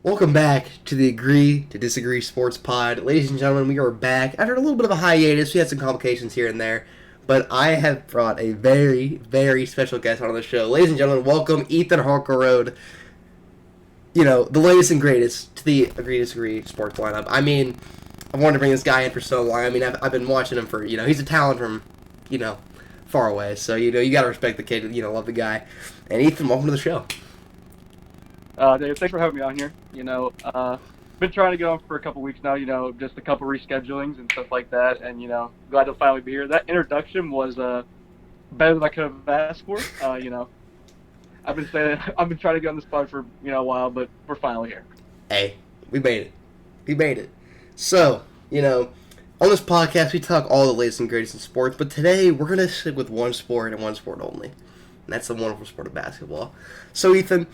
Welcome back to the Agree to Disagree Sports Pod. Ladies and gentlemen, we are back after a little bit of a hiatus. We had some complications here and there, but I have brought a very, very special guest on the show. Ladies and gentlemen, welcome Ethan Harker-Road. You know, the latest and greatest to the Agree to Disagree Sports lineup. I mean, I've wanted to bring this guy in for so long. I mean, I've been watching him for, he's a talent from, far away. So, you got to respect the kid, love the guy. And Ethan, welcome to the show. Dave, thanks for having me on here. Been trying to get on for a couple weeks now, just a couple reschedulings and stuff like that, and, glad to finally be here. That introduction was better than I could have asked for. I've been trying to get on this pod for, a while, but we're finally here. Hey, we made it. We made it. So, on this podcast, we talk all the latest and greatest in sports, but today we're going to stick with one sport and one sport only, and that's the wonderful sport of basketball. So, Ethan,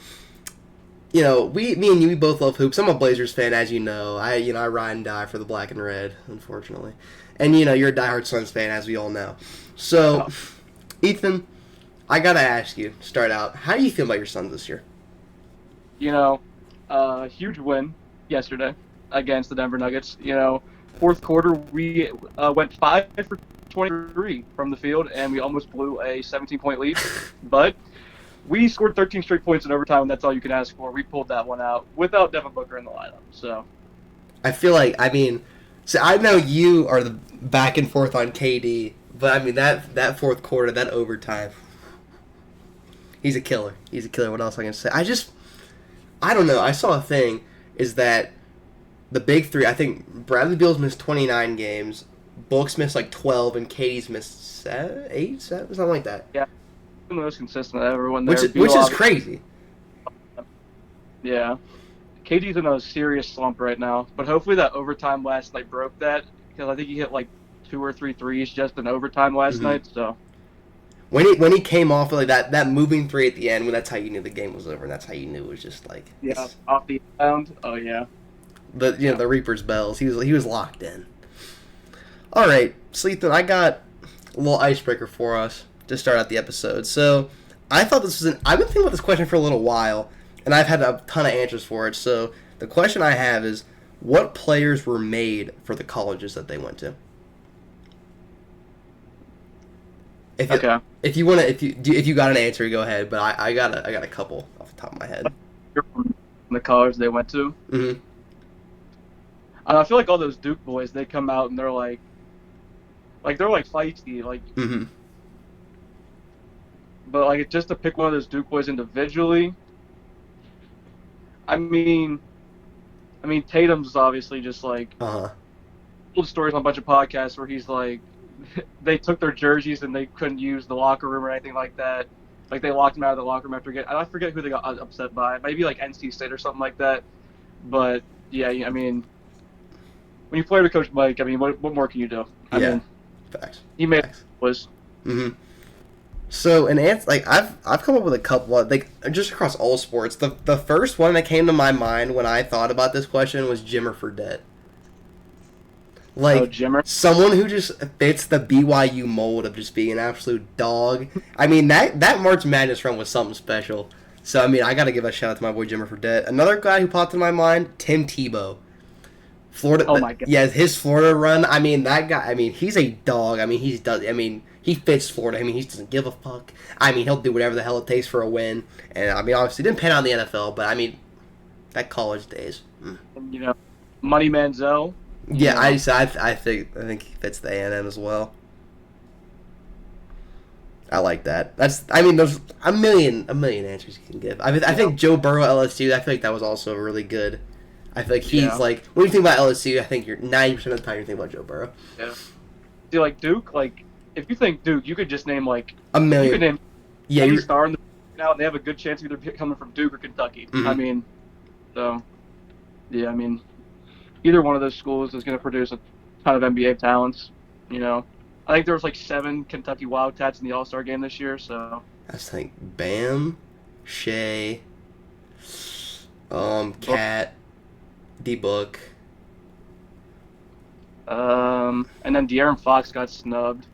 me and you, we both love hoops. I'm a Blazers fan, as you know. I ride and die for the black and red, unfortunately. And, you're a diehard Suns fan, as we all know. So, Ethan, I got to ask you, to start out, how do you feel about your Suns this year? Huge win yesterday against the Denver Nuggets. Fourth quarter, we went 5 for 23 from the field, and we almost blew a 17-point lead. But we scored 13 straight points in overtime, and that's all you can ask for. We pulled that one out without Devin Booker in the lineup. So I feel like, so I know you are the back and forth on KD, but that fourth quarter, that overtime, he's a killer. He's a killer. What else am I going to say? I don't know. I saw a thing is that the big three, I think Bradley Beal's missed 29 games, Book's missed like 12, and KD's missed 8, something like that. Yeah. The most consistent everyone there. Which is crazy. Yeah. KD's in a serious slump right now, but hopefully that overtime last night broke that, because I think he hit like 2 or 3 threes just in overtime last night. So when he came off like that moving three at the end, that's how you knew the game was over, and that's how you knew it was just like off the inbound. Oh yeah. The Reaper's bells. He was locked in. All right, so Ethan, I got a little icebreaker for us to start out the episode. So I thought this was I've been thinking about this question for a little while, and I've had a ton of answers for it. So the question I have is, what players were made for the colleges that they went to? If you got an answer, go ahead. But I got a couple off the top of my head. From the college they went to. Mm-hmm. I feel like all those Duke boys, they come out and they're like feisty, like. Mm-hmm. But like just to pick one of those Duke boys individually, I mean Tatum's obviously just like told stories on a bunch of podcasts where he's like they took their jerseys and they couldn't use the locker room or anything like that. Like they locked him out of the locker room after I forget who they got upset by. Maybe like NC State or something like that. But yeah, when you play with Coach Mike, what more can you do? I mean, facts. He made facts. Was. Mm-hmm. So an answer, like I've come up with a couple of, like, just across all sports. The first one that came to my mind when I thought about this question was Jimmer Fredette. Like someone who just fits the BYU mold of just being an absolute dog. That March Madness run was something special. So I got to give a shout out to my boy Jimmer Fredette. Another guy who popped in my mind, Tim Tebow. Florida. Oh my God. Yeah, his Florida run. That guy. He's a dog. He fits Florida. He just doesn't give a fuck. He'll do whatever the hell it takes for a win. And obviously didn't pan out in the NFL, but that college days. Money Manziel. Yeah, I think he fits the A&M as well. I like that. There's a million answers you can give. I think Joe Burrow LSU. I feel like that was also really good. I feel like he's like, when you think about LSU, I think you're 90% of the time you're thinking about Joe Burrow. Yeah. See, like Duke, like if you think Duke, you could just name like a million. You could name any star in the now, and they have a good chance of either coming from Duke or Kentucky. Mm-hmm. Either one of those schools is going to produce a ton of NBA talents. I think there was like 7 Kentucky Wildcats in the All-Star game this year. So I think Bam, Shea, Cat, D-Book. And then De'Aaron Fox got snubbed.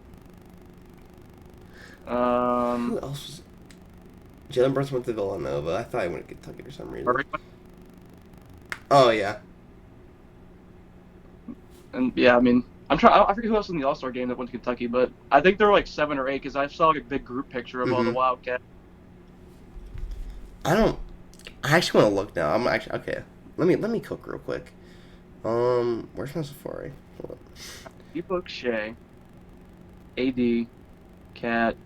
Who else was? Jalen Brunson went to Villanova. I thought he went to Kentucky for some reason. Oh yeah. And yeah, I mean, I forget who else in the All Star game that went to Kentucky, but I think they're like 7 or 8 because I saw like a big group picture of all the Mm-hmm. Wildcats. I don't. I actually want to look now. I'm actually okay. Let me cook real quick. Where's my Safari? Hold Ebook Shea, AD, Cat,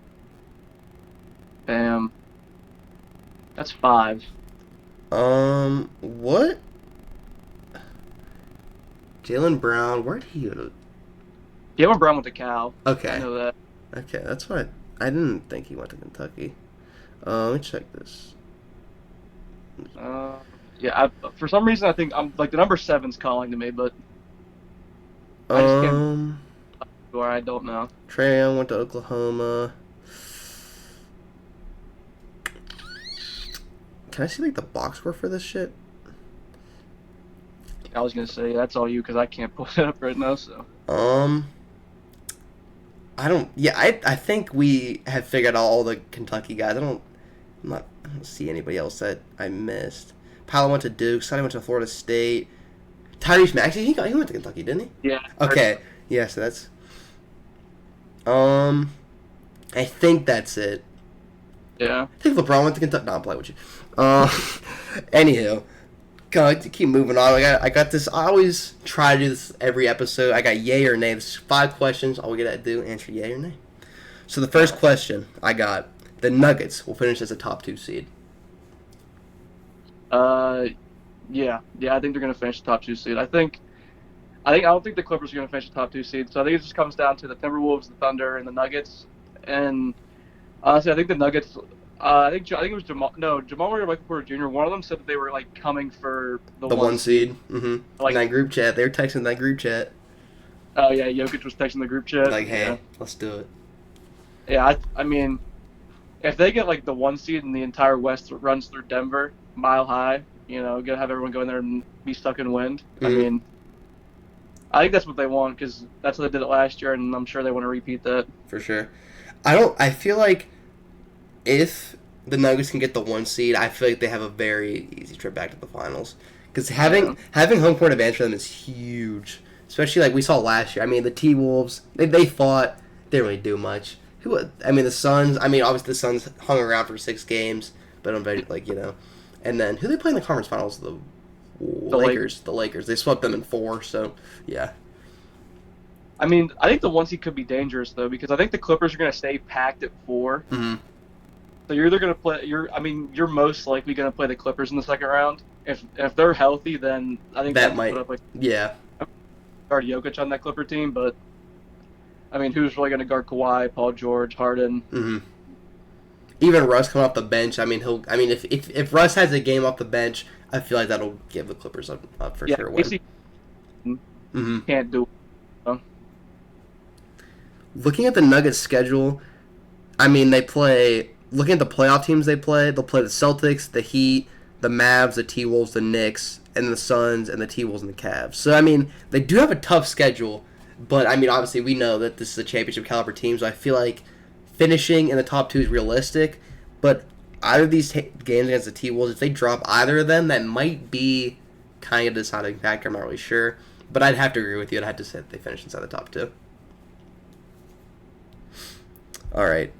Bam. That's 5. What? Jalen Brown? Where'd he go? Jalen Brown went to Cal. I Okay. know that. Okay, that's what I didn't think he went to Kentucky. Let me check this. Uh, yeah. For some reason, I think I'm like the number 7's calling to me, but I just can't. Um, Or I don't know. Trae Young went to Oklahoma. Can I see like the box score for this shit? I was gonna say that's all you because I can't pull it up right now. So Um, I don't. Yeah, I think we have figured out all the Kentucky guys. I don't see anybody else that I missed. Paolo went to Duke. Sonny went to Florida State. Tyrese Maxey, he went to Kentucky, didn't he? yeah. Okay. Yeah, so that's. I think that's it. Yeah. I think LeBron went to Kentucky. No, I'm playing with you. Uh, anywho, to keep moving on. I got this. I always try to do this every episode. I got yay or nay. There's 5 questions. All we gotta do answer yay or nay. So the first question I got: the Nuggets will finish as a top 2 seed. Yeah. I think they're gonna finish the top 2 seed. I don't think the Clippers are gonna finish the top 2 seed. So I think it just comes down to the Timberwolves, the Thunder, and the Nuggets. And honestly, I think the Nuggets. I think it was Jamal Murray or Michael Porter Jr. One of them said that they were like coming for the The 1 seed. Mm-hmm. Like in that group chat, they were texting that group chat. Oh yeah, Jokic was texting the group chat. Like, hey, yeah. let's do it. Yeah, I mean, if they get like the 1 seed and the entire West runs through Denver, mile high, gonna have everyone go in there and be stuck in wind. Mm-hmm. I mean, I think that's what they want because that's what they did it last year, and I'm sure they want to repeat that. For sure. I feel like if the Nuggets can get the 1 seed, I feel like they have a very easy trip back to the finals. Because having home court advantage for them is huge. Especially like we saw last year. I mean, the T-Wolves, they fought. They didn't really do much. The Suns, obviously the Suns hung around for 6 games. But I'm very, And then, who they play in the conference finals? The Lakers. The Lakers. They swept them in 4, so, yeah. I mean, I think the 1 seed could be dangerous, though, because I think the Clippers are going to stay packed at 4. Mm-hmm. So you're either going to play. You're most likely going to play the Clippers in the second round. If they're healthy, then I think that might. Put up yeah. Guard Jokic on that Clipper team, but who's really going to guard Kawhi, Paul George, Harden? Mm-hmm. Even Russ coming off the bench. If Russ has a game off the bench, I feel like that'll give the Clippers up for sure a win. Mm-hmm. Can't do it. Looking at the Nuggets schedule, they play. Looking at the playoff teams they'll play the Celtics, the Heat, the Mavs, the T-Wolves, the Knicks, and the Suns, and the T-Wolves and the Cavs. So, they do have a tough schedule, but, obviously we know that this is a championship caliber team, so I feel like finishing in the top 2 is realistic, but either of these games against the T-Wolves, if they drop either of them, that might be kind of a deciding factor. I'm not really sure, but I'd have to agree with you. I'd have to say that they finish inside the top 2. All right.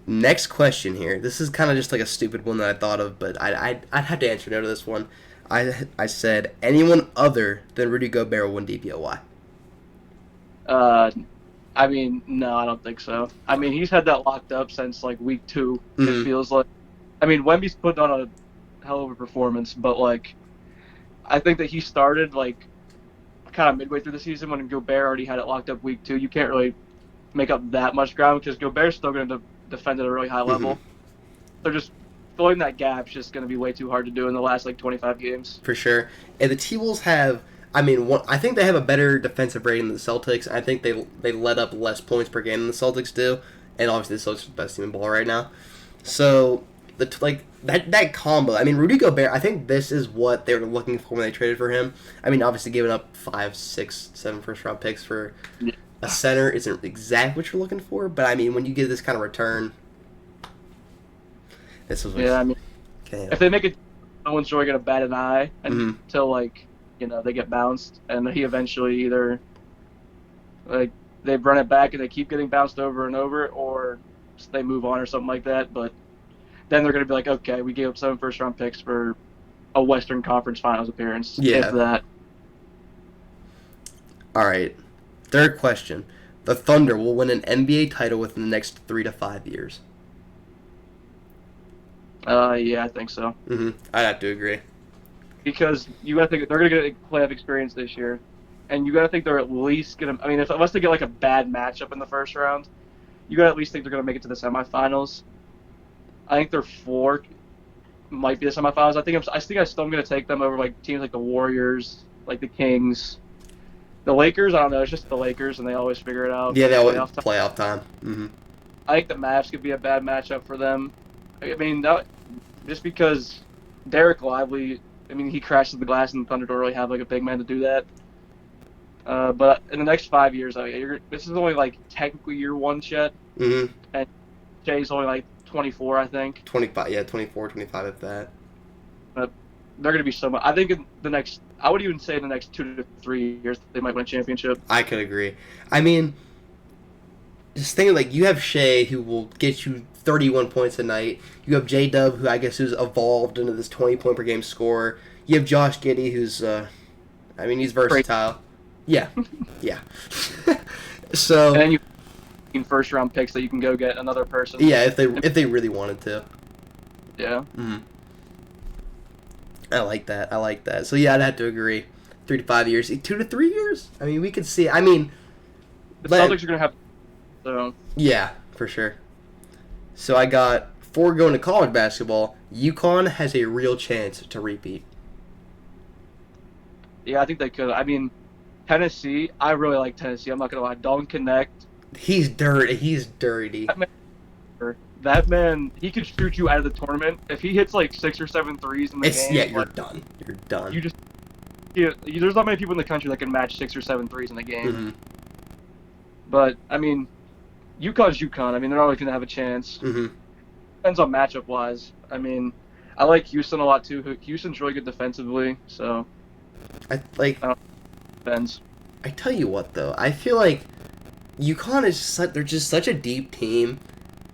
Next question here. This is kind of just like a stupid one that I thought of, but I'd have to answer no to this one. I said anyone other than Rudy Gobert will win DPOY. No, I don't think so. He's had that locked up since like week 2. Mm-hmm. It feels like. Wemby's putting on a hell of a performance, but like, I think that he started like kind of midway through the season when Gobert already had it locked up week 2. You can't really make up that much ground because Gobert's still going to defend at a really high level. Mm-hmm. They're just filling that gap's just going to be way too hard to do in the last like 25 games. For sure. And the T-Wolves have, I think they have a better defensive rating than the Celtics. I think they let up less points per game than the Celtics do, and obviously the Celtics are the best team in ball right now. So that combo. Rudy Gobert. I think this is what they were looking for when they traded for him. Obviously giving up 5, 6, 7 first round picks for a center isn't exactly what you're looking for, but when you get this kind of return, this is what if they make it no one's really gonna bat an eye until like they get bounced, and he eventually either like they run it back and they keep getting bounced over and over, or they move on or something like that. But then they're gonna be like, okay, we gave up 7 first-round picks for a Western Conference Finals appearance. Yeah. If that. All right. Third question: the Thunder will win an NBA title within the next 3 to 5 years. Yeah, I think so. I'd have to agree. Because you got to think they're going to get a playoff experience this year, and you got to think they're at least going to. I mean, unless they get like a bad matchup in the first round, you got to at least think they're going to make it to the semifinals. I think their floor might be the semifinals. I think I still am going to take them over like teams like the Warriors, like the Kings, the Lakers. I don't know. It's just the Lakers, and they always figure it out. Yeah, they always playoff time. I think the Mavs could be a bad matchup for them. I mean, just because Derek Lively, I mean, he crashes the glass, and the Thunder don't really have like a big man to do that. But in the next 5 years, this is only like technically year 1 yet, and Jay's only like 24, I think. 25, yeah, 24, 25 at that. But they're going to be so much. I think I would even say in the next 2 to 3 years, they might win a championship. I could agree. I mean, just thinking like you have Shea who will get you 31 points a night. You have J-Dub, who I guess who's evolved into this 20 point per game scorer. You have Josh Giddey, who's, he's versatile. Yeah, yeah. So. And then you have first round picks that you can go get another person. Yeah, if they really wanted to. Yeah. I like that. So yeah, I'd have to agree. 3 to 5 years, 2 to 3 years. I mean, we could see. I mean, the Celtics are gonna have. So. Yeah, for sure. So I got, before going to college basketball, UConn has a real chance to repeat. Yeah, I think they could. I mean, Tennessee, I really like Tennessee. I'm not going to lie. Dalton Connect. He's dirty. That man, he could shoot you out of the tournament. If he hits like 6 or 7 threes in the game. Yeah, you're done. You're done. There's not many people in the country that can match 6 or 7 threes in the game. But, I mean, UConn's UConn. I mean, they're always going to have a chance. Depends on matchup-wise. I mean, I like Houston a lot, too. Houston's really good defensively, so... Depends. I tell you what, though. I feel like UConn is they're just such a deep team.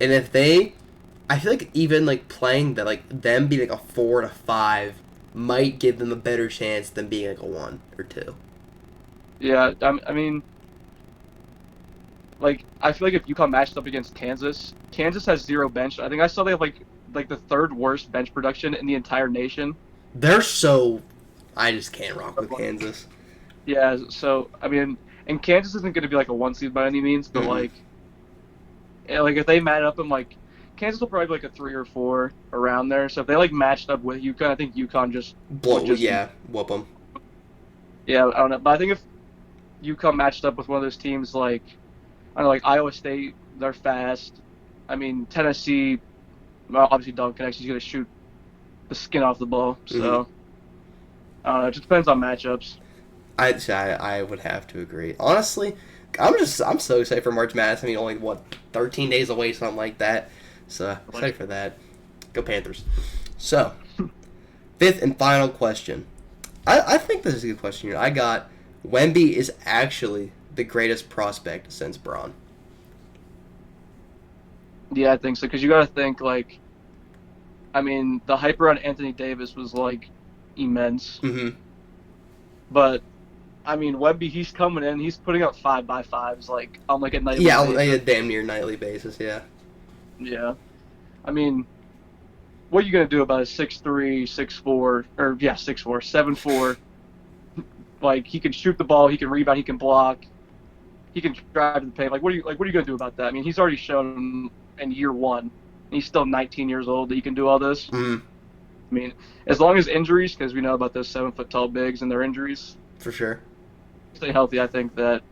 And if I feel like even, like, playing that, like, them being, like, a 4 to 5 might give them a better chance than being, like, a 1 or 2. Yeah, I mean... Like, I feel like if UConn matched up against Kansas has 0 bench. I think I saw they have, like the 3rd worst bench production in the entire nation. I just can't rock with Kansas. Yeah, so, I mean, and Kansas isn't going to be, like, a 1 seed by any means, but, like, if they match up, and, like, Kansas will probably be, like, a 3 or 4 around there. So if they, like, matched up with UConn, I think UConn whoop them. Yeah, I don't know. But I think if UConn matched up with one of those teams, like, I don't know, like Iowa State, they're fast. I mean, Tennessee, well, obviously Dalton Connect, he's going to shoot the skin off the ball. So, I don't know. It just depends on matchups. I would have to agree. Honestly, I'm so excited for March Madness. I mean, only, 13 days away, something like that. So, excited for that. Go Panthers. So, 5th and final question. I think this is a good question here. I got, Wemby is actually the greatest prospect since Braun. Yeah, I think so. Because you got to think, like, I mean, the hype around Anthony Davis was, like, immense. But, I mean, Wemby, he's coming in. He's putting up 5x5s, like, on, like, a nightly basis. Yeah, on a damn near nightly basis, yeah. Yeah. I mean, what are you going to do about a 6'3", 6'4", 7'4"? Like, he can shoot the ball, he can rebound, he can block, he can drive to the paint. Like, what are you going to do about that? I mean, he's already shown in year 1, and he's still 19 years old, that he can do all this. I mean, as long as injuries, because we know about those 7-foot-tall bigs and their injuries. For sure. Stay healthy, I think that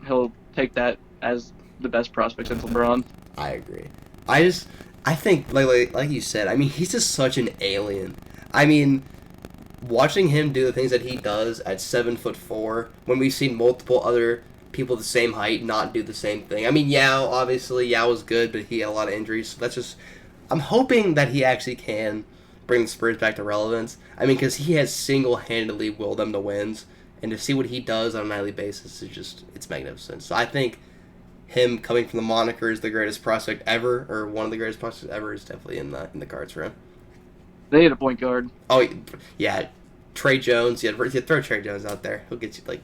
he'll take that as the best prospect since LeBron. I agree. I think, like you said, I mean, he's just such an alien. I mean, watching him do the things that he does at 7'4", when we've seen multiple other people the same height not do the same thing. I mean, Yao was good, but he had a lot of injuries. So I'm hoping that he actually can bring the Spurs back to relevance. I mean, because he has single-handedly willed them to wins, and to see what he does on a nightly basis it's magnificent. So I think him coming from the moniker as the greatest prospect ever, or one of the greatest prospects ever, is definitely in the cards for him. They need a point guard. Oh yeah, Trey Jones. Yeah, throw Trey Jones out there. He'll get you like.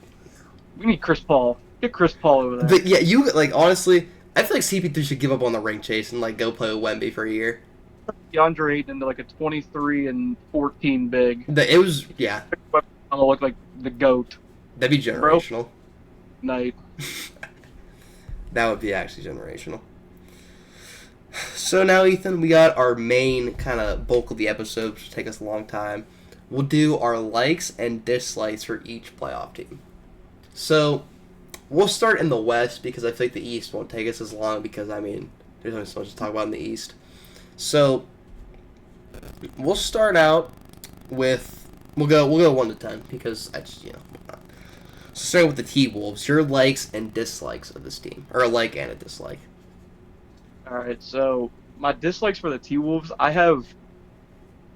We need Chris Paul. Get Chris Paul over there. But yeah, you like honestly, I feel like CP3 should give up on the ring chase and like go play with Wemby for a year. DeAndre Ayton into like a 23 and 14 big. It was yeah. I'm gonna look like the GOAT. That'd be generational. Bro. Night. That would be actually generational. So now, Ethan, we got our main kind of bulk of the episode, which will take us a long time. We'll do our likes and dislikes for each playoff team. So we'll start in the West because I think the East won't take us as long because, I mean, there's only so much to talk about in the East. So we'll start out with we'll go 1 to 10 because I just So starting with the T-Wolves, your likes and dislikes of this team, or a like and a dislike. All right, so my dislikes for the T-Wolves, I have.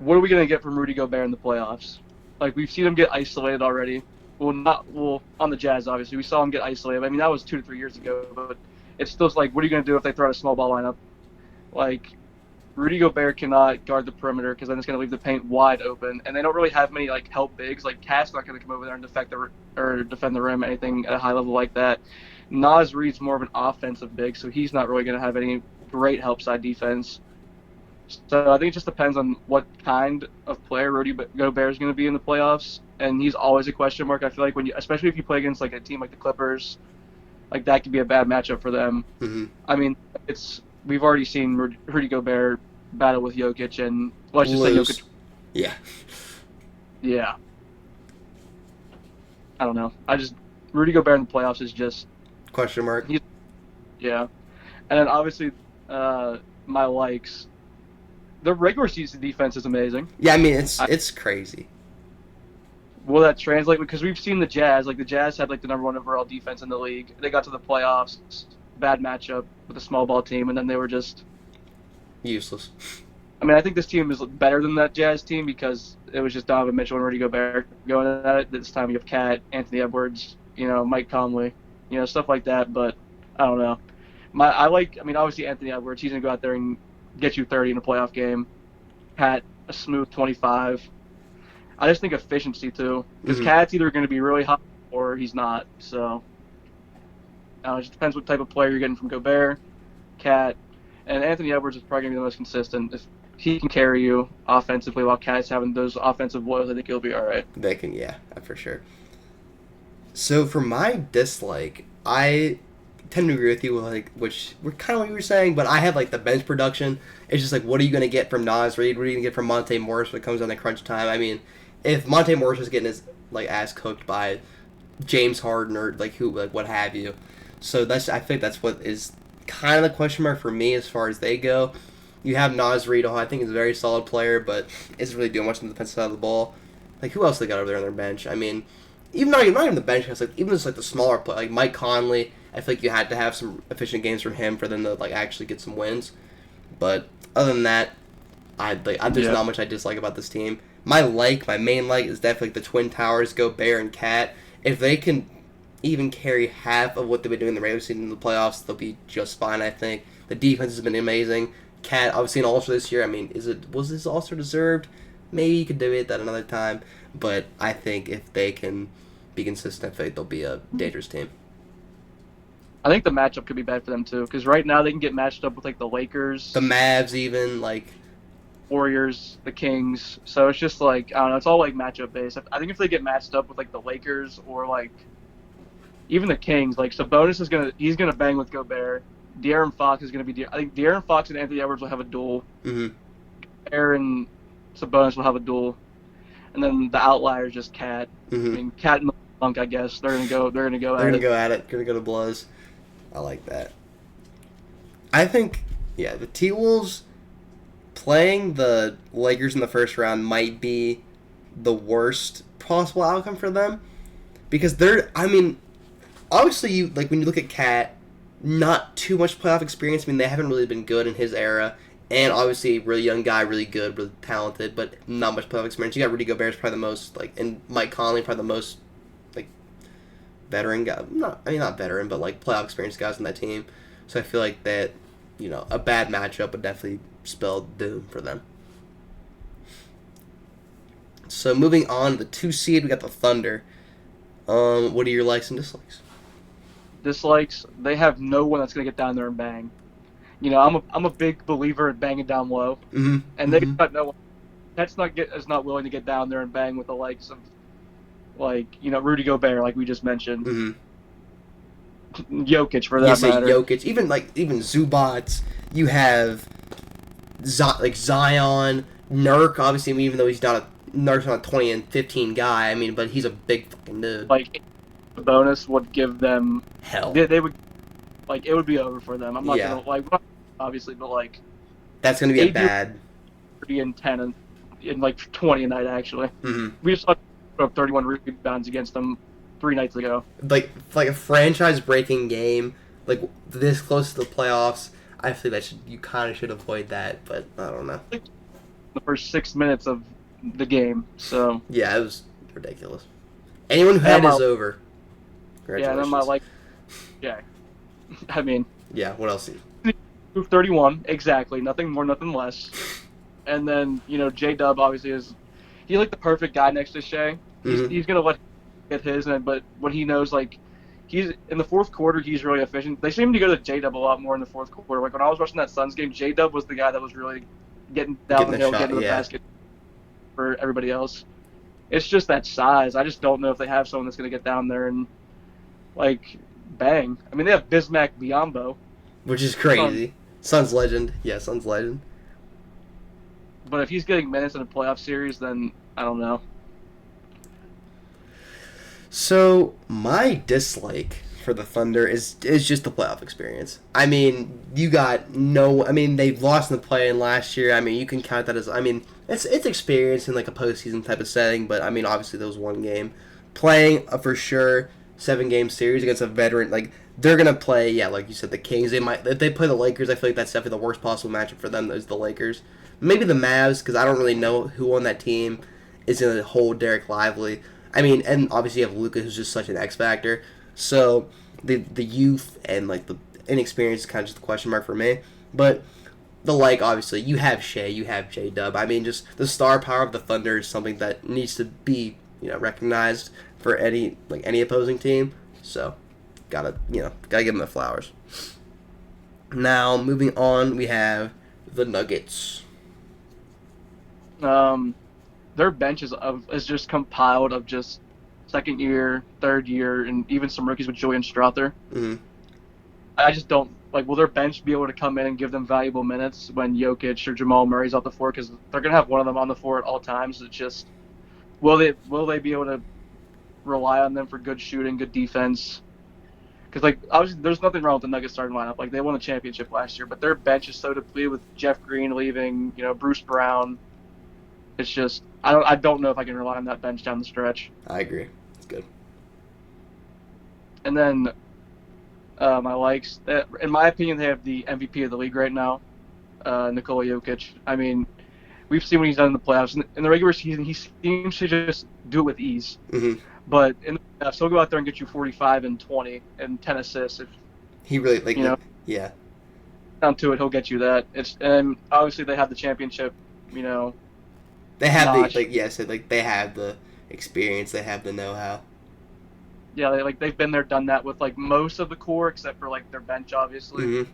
What are we gonna get from Rudy Gobert in the playoffs? Like we've seen him get isolated already. Well, on the Jazz, obviously we saw him get isolated. I mean that was 2 to 3 years ago, but it's still like, what are you gonna do if they throw out a small ball lineup? Like Rudy Gobert cannot guard the perimeter because then it's going to leave the paint wide open, and they don't really have many like help bigs. Like Cat's not going to come over there and defend the rim, anything at a high level like that. Naz Reid's more of an offensive big, so he's not really going to have any great help side defense. So I think it just depends on what kind of player Rudy Gobert is going to be in the playoffs, and he's always a question mark. I feel like especially if you play against like a team like the Clippers, like that could be a bad matchup for them. Mm-hmm. I mean, we've already seen Rudy Gobert battle with Jokic, and let's just say Jokic. Yeah. Yeah. I don't know. Rudy Gobert in the playoffs is just question mark. Yeah, and then obviously my likes. The regular season defense is amazing. Yeah, I mean it's crazy. Will that translate? Because we've seen the Jazz. Like the Jazz had like the number 1 overall defense in the league. They got to the playoffs. Bad matchup with a small ball team, and then they were just useless. I mean, I think this team is better than that Jazz team because it was just Donovan Mitchell and Rudy Gobert going at it. This time you have Cat, Anthony Edwards, Mike Conley, stuff like that. But I don't know. Obviously Anthony Edwards. He's gonna go out there and get you 30 in a playoff game. Cat, a smooth 25. I just think efficiency too, because Cat's either going to be really hot or he's not. So. It just depends what type of player you're getting from Gobert, Cat, and Anthony Edwards is probably going to be the most consistent. If he can carry you offensively while Cat's having those offensive woes, I think he'll be all right. They can, yeah, for sure. So for my dislike, I tend to agree with you, which were kind of what you were saying, but I have the bench production. It's just what are you going to get from Naz Reid? What are you going to get from Monte Morris when it comes down to crunch time? I mean, if Monte Morris was getting his ass cooked by James Harden or what have you. So I think that's what is kind of the question mark for me as far as they go. You have Naz Reid, who I think is a very solid player, but isn't really doing much on the defensive side of the ball. Who else they got over there on their bench? I mean, not even the bench, even just the smaller play, Mike Conley. I feel like you had to have some efficient games from him for them to actually get some wins. But other than that, there's not much I dislike about this team. My main like is definitely the Twin Towers, Gobert and Cat. If they can even carry half of what they've been doing in the regular season in the playoffs, they'll be just fine, I think. The defense has been amazing. Cat, obviously an All-Star this year. I mean, was this All-Star deserved? Maybe you could debate that another time. But I think if they can be consistent, I think they'll be a dangerous team. I think the matchup could be bad for them, too. Because right now they can get matched up with, the Lakers. The Mavs even, Warriors, the Kings. So it's just, I don't know. It's all, matchup based. I think if they get matched up with, the Lakers or, even the Kings, Sabonis he's gonna bang with Gobert. De'Aaron Fox is gonna be. I think De'Aaron Fox and Anthony Edwards will have a duel. Mm-hmm. Aaron Sabonis will have a duel, and then the outlier is just Cat. Mm-hmm. I mean, Cat and Monk, I guess they're gonna go. They're gonna go at it. Gonna go to blows. I like that. I think the T-Wolves playing the Lakers in the first round might be the worst possible outcome for them because obviously, when you look at Cat, not too much playoff experience. I mean, they haven't really been good in his era. And obviously, really young guy, really good, really talented, but not much playoff experience. You got Rudy Gobert's probably the most, like, and Mike Conley probably the most, like, veteran guy. Not veteran, but, like, playoff experience guys on that team. So I feel like that, a bad matchup would definitely spell doom for them. So moving on to the 2 seed, we got the Thunder. What are your likes and dislikes? Dislikes, they have no one that's going to get down there and bang. I'm a big believer in banging down low, and they've got no one that's is not willing to get down there and bang with the likes of, like, Rudy Gobert, like we just mentioned, Jokic for that matter. Jokic, even Zubats. You have Zion, Nurk. Obviously, even though Nurk's not a 20 and 15 guy. But he's a big fucking dude. Like, the bonus would give them hell. They would, like, it would be over for them. I'm not gonna, like, obviously, but, like, that's gonna be a bad 30 and 10 and like 20 a night actually. We just saw 31 rebounds against them 3 nights ago. Like a franchise-breaking game, like this close to the playoffs. I feel that you kind of should avoid that, but I don't know. The first 6 minutes of the game, so yeah, it was ridiculous. Anyone who had is over. Yeah, and I'm not like, yeah. Yeah. What else? 31 exactly, nothing more, nothing less. And then J-Dub obviously he's like the perfect guy next to Shea. He's gonna let him get his, but when he knows, like, he's in the fourth quarter, he's really efficient. They seem to go to J-Dub a lot more in the fourth quarter. Like when I was watching that Suns game, J-Dub was the guy that was really getting down the hill, getting to the basket for everybody else. It's just that size. I just don't know if they have someone that's gonna get down there and, like, bang. They have Bismack Biyombo, which is crazy. Suns legend. Yeah, Suns legend. But if he's getting minutes in a playoff series, then I don't know. So my dislike for the Thunder is just the playoff experience. You got no. They've lost in the play-in last year. You can count that as. It's experience in like a postseason type of setting. But obviously there was one game playing a for sure 7-game series against a veteran. Like they're gonna play. Yeah, like you said, the Kings. They might if they play the Lakers. I feel like that's definitely the worst possible matchup for them. Is the Lakers. Maybe the Mavs, because I don't really know who on that team is going to hold Derek Lively. And obviously you have Luka, who's just such an X factor. So the youth and like the inexperience is kind of just a question mark for me. But obviously you have Shea, you have J-Dub. Just the star power of the Thunder is something that needs to be recognized for any opposing team. So gotta give them the flowers. Now moving on, we have the Nuggets. Their bench is just compiled of just second year, third year, and even some rookies with Julian Strawther. I just don't will their bench be able to come in and give them valuable minutes when Jokic or Jamal Murray's off the floor? Because they're gonna have one of them on the floor at all times. It's just will they be able to rely on them for good shooting, good defense? Because obviously there's nothing wrong with the Nuggets starting lineup. They won a championship last year, but their bench is so depleted with Jeff Green leaving, Bruce Brown. It's just I don't know if I can rely on that bench down the stretch. I agree. It's good. And then my likes. In my opinion, they have the MVP of the league right now, Nikola Jokic. We've seen what he's done in the playoffs. In the regular season, he seems to just do it with ease. But in the playoffs, he'll go out there and get you 45 and 20 and 10 assists. If he really yeah. Down to it, he'll get you that. And obviously they have the championship. They have they have the experience, they have the know-how. Yeah, they've been there, done that with most of the core except for their bench, obviously.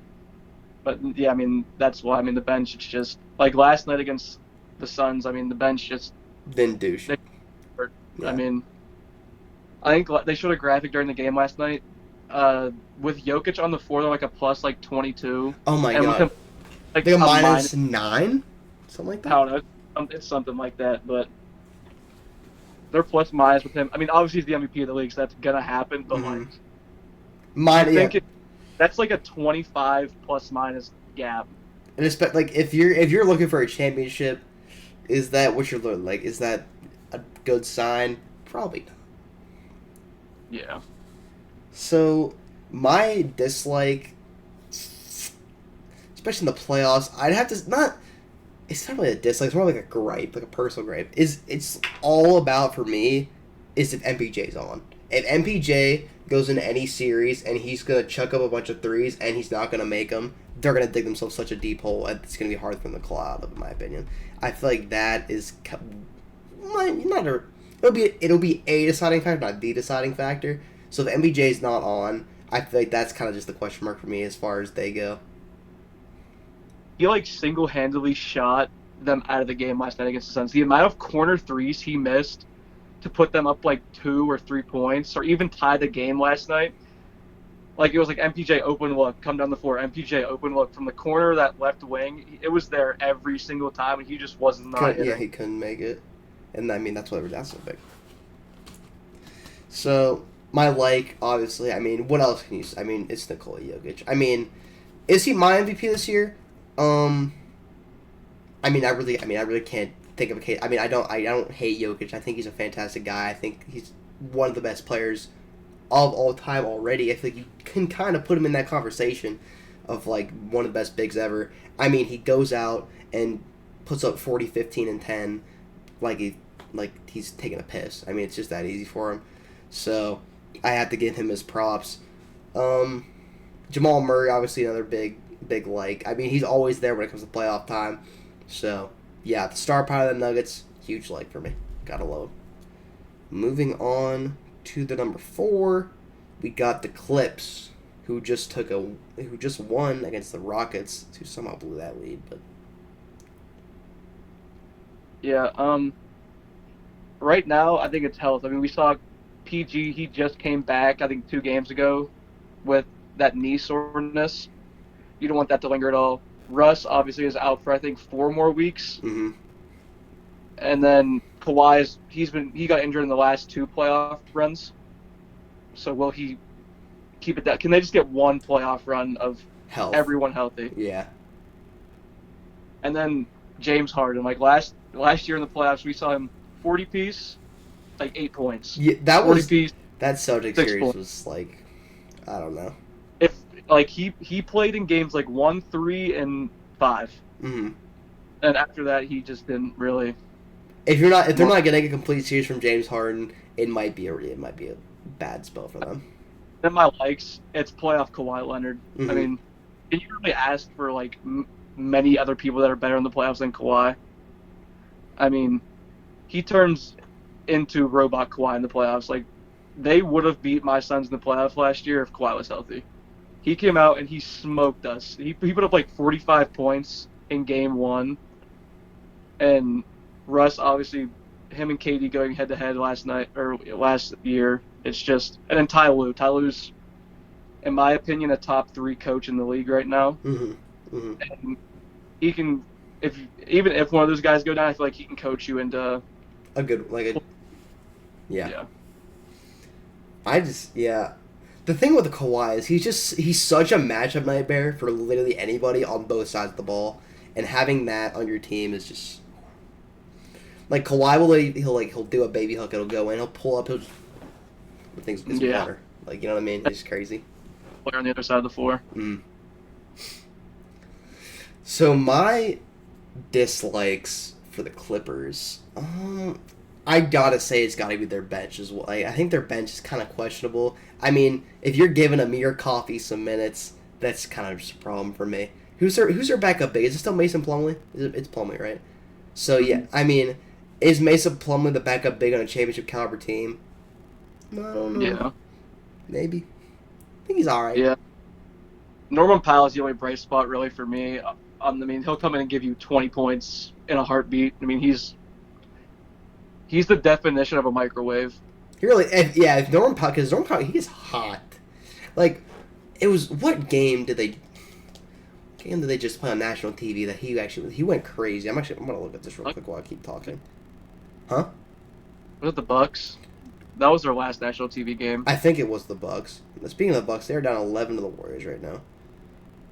But yeah, that's why. The bench. It's just last night against the Suns. The bench just didn't do shit. Yeah. I think they showed a graphic during the game last night. With Jokic on the floor, they're a plus 22. Oh my god! With him, a minus 9, something like that. I don't know. It's something like that, but they're plus minus with him. Obviously he's the MVP of the league, so that's gonna happen. But I think that's a 25 plus minus gap. And if you're looking for a championship, is that what you're looking like? Is that a good sign? Probably not. Yeah. So my dislike, it's especially in the playoffs, I'd have to not. It's not really a dislike. It's more like a gripe, like a personal gripe. It's all about for me is if MPJ's on. If MPJ goes into any series and he's gonna chuck up a bunch of threes and he's not gonna make them, they're gonna dig themselves such a deep hole. It's gonna be hard for them to claw out of, in my opinion. I feel like that is not a. It'll be a deciding factor, not the deciding factor. So if MPJ's not on, I feel like that's kind of just the question mark for me as far as they go. He like single-handedly shot them out of the game last night against the Suns. The amount of corner threes he missed to put them up like 2 or 3 points, or even tie the game last night. Like it was like MPJ open look, come down the floor. MPJ open look from the corner of that left wing. It was there every single time, and he just wasn't not. Yeah, he couldn't make it, and I mean that's so big. So my obviously, I mean, what else can you say? I mean, it's Nikola Jokic. I mean, is he my MVP this year? I really can't think of a case. I mean, I don't hate Jokic. I think he's a fantastic guy. I think he's one of the best players of all time already. I think you can kind of put him in that conversation of like one of the best bigs ever. I mean, he goes out and puts up 40, 15, and 10 like he's taking a piss. I mean, it's just that easy for him. So I have to give him his props. Jamal Murray, obviously another big. I mean, he's always there when it comes to playoff time. So, yeah, the star power of the Nuggets, huge for me. Gotta love him. Moving on to the number 4, we got the Clips, who just won against the Rockets, who somehow blew that lead. But yeah, right now I think it's health. I mean, we saw PG. He just came back, I think 2 games ago, with that knee soreness. You don't want that to linger at all. Russ obviously is out for I think 4 more weeks. Mm-hmm. And then Kawhi's he got injured in the last 2 playoff runs. So will he keep it that? Can they just get 1 playoff run of everyone healthy? Yeah. And then James Harden, like last year in the playoffs, we saw him 40 piece, like 8 points. Yeah, that 40 piece. That Celtics series was like, I don't know. If like he played in games like 1, 3, and 5, mm-hmm. and after that he just didn't really. If they're not getting a complete series from James Harden, it might be a bad spell for them. In my likes, it's playoff Kawhi Leonard. Mm-hmm. I mean, can you really ask for like many other people that are better in the playoffs than Kawhi? I mean, he turns into robot Kawhi in the playoffs. Like they would have beat my Suns in the playoffs last year if Kawhi was healthy. He came out and he smoked us. He put up like 45 points in game 1. And Russ, obviously, him and KD going head-to-head last year. It's just... And then Ty Lue. Ty Lue's, in my opinion, a top 3 coach in the league right now. Mm-hmm. Mm-hmm. And he can... Even if one of those guys go down, I feel like he can coach you into... A good... Yeah. Yeah. The thing with the Kawhi is he's such a matchup nightmare for literally anybody on both sides of the ball, and having that on your team is just like Kawhi he'll do a baby hook, it'll go in, he'll pull up his things water, like you know what I mean? It's crazy. Player on the other side of the floor. Mm. So my dislikes for the Clippers, I gotta say it's gotta be their bench as well. I think their bench is kind of questionable. I mean, if you're giving Amir Coffey some minutes, that's kind of just a problem for me. Who's their backup big? Is it still Mason Plumlee? It's Plumlee, right? So yeah, I mean, is Mason Plumlee the backup big on a championship caliber team? I don't know. Yeah. Maybe. I think he's all right. Yeah. Norman Powell is the only bright spot really for me. I mean, he'll come in and give you 20 points in a heartbeat. I mean, he's the definition of a microwave. If Norman Powell, he's hot. Like, it was, what game did they just play on national TV that he went crazy? I'm gonna look at this real quick while I keep talking. Huh? Was it the Bucks? That was their last national TV game. I think it was the Bucks. Speaking of the Bucks, they're down 11 to the Warriors right now.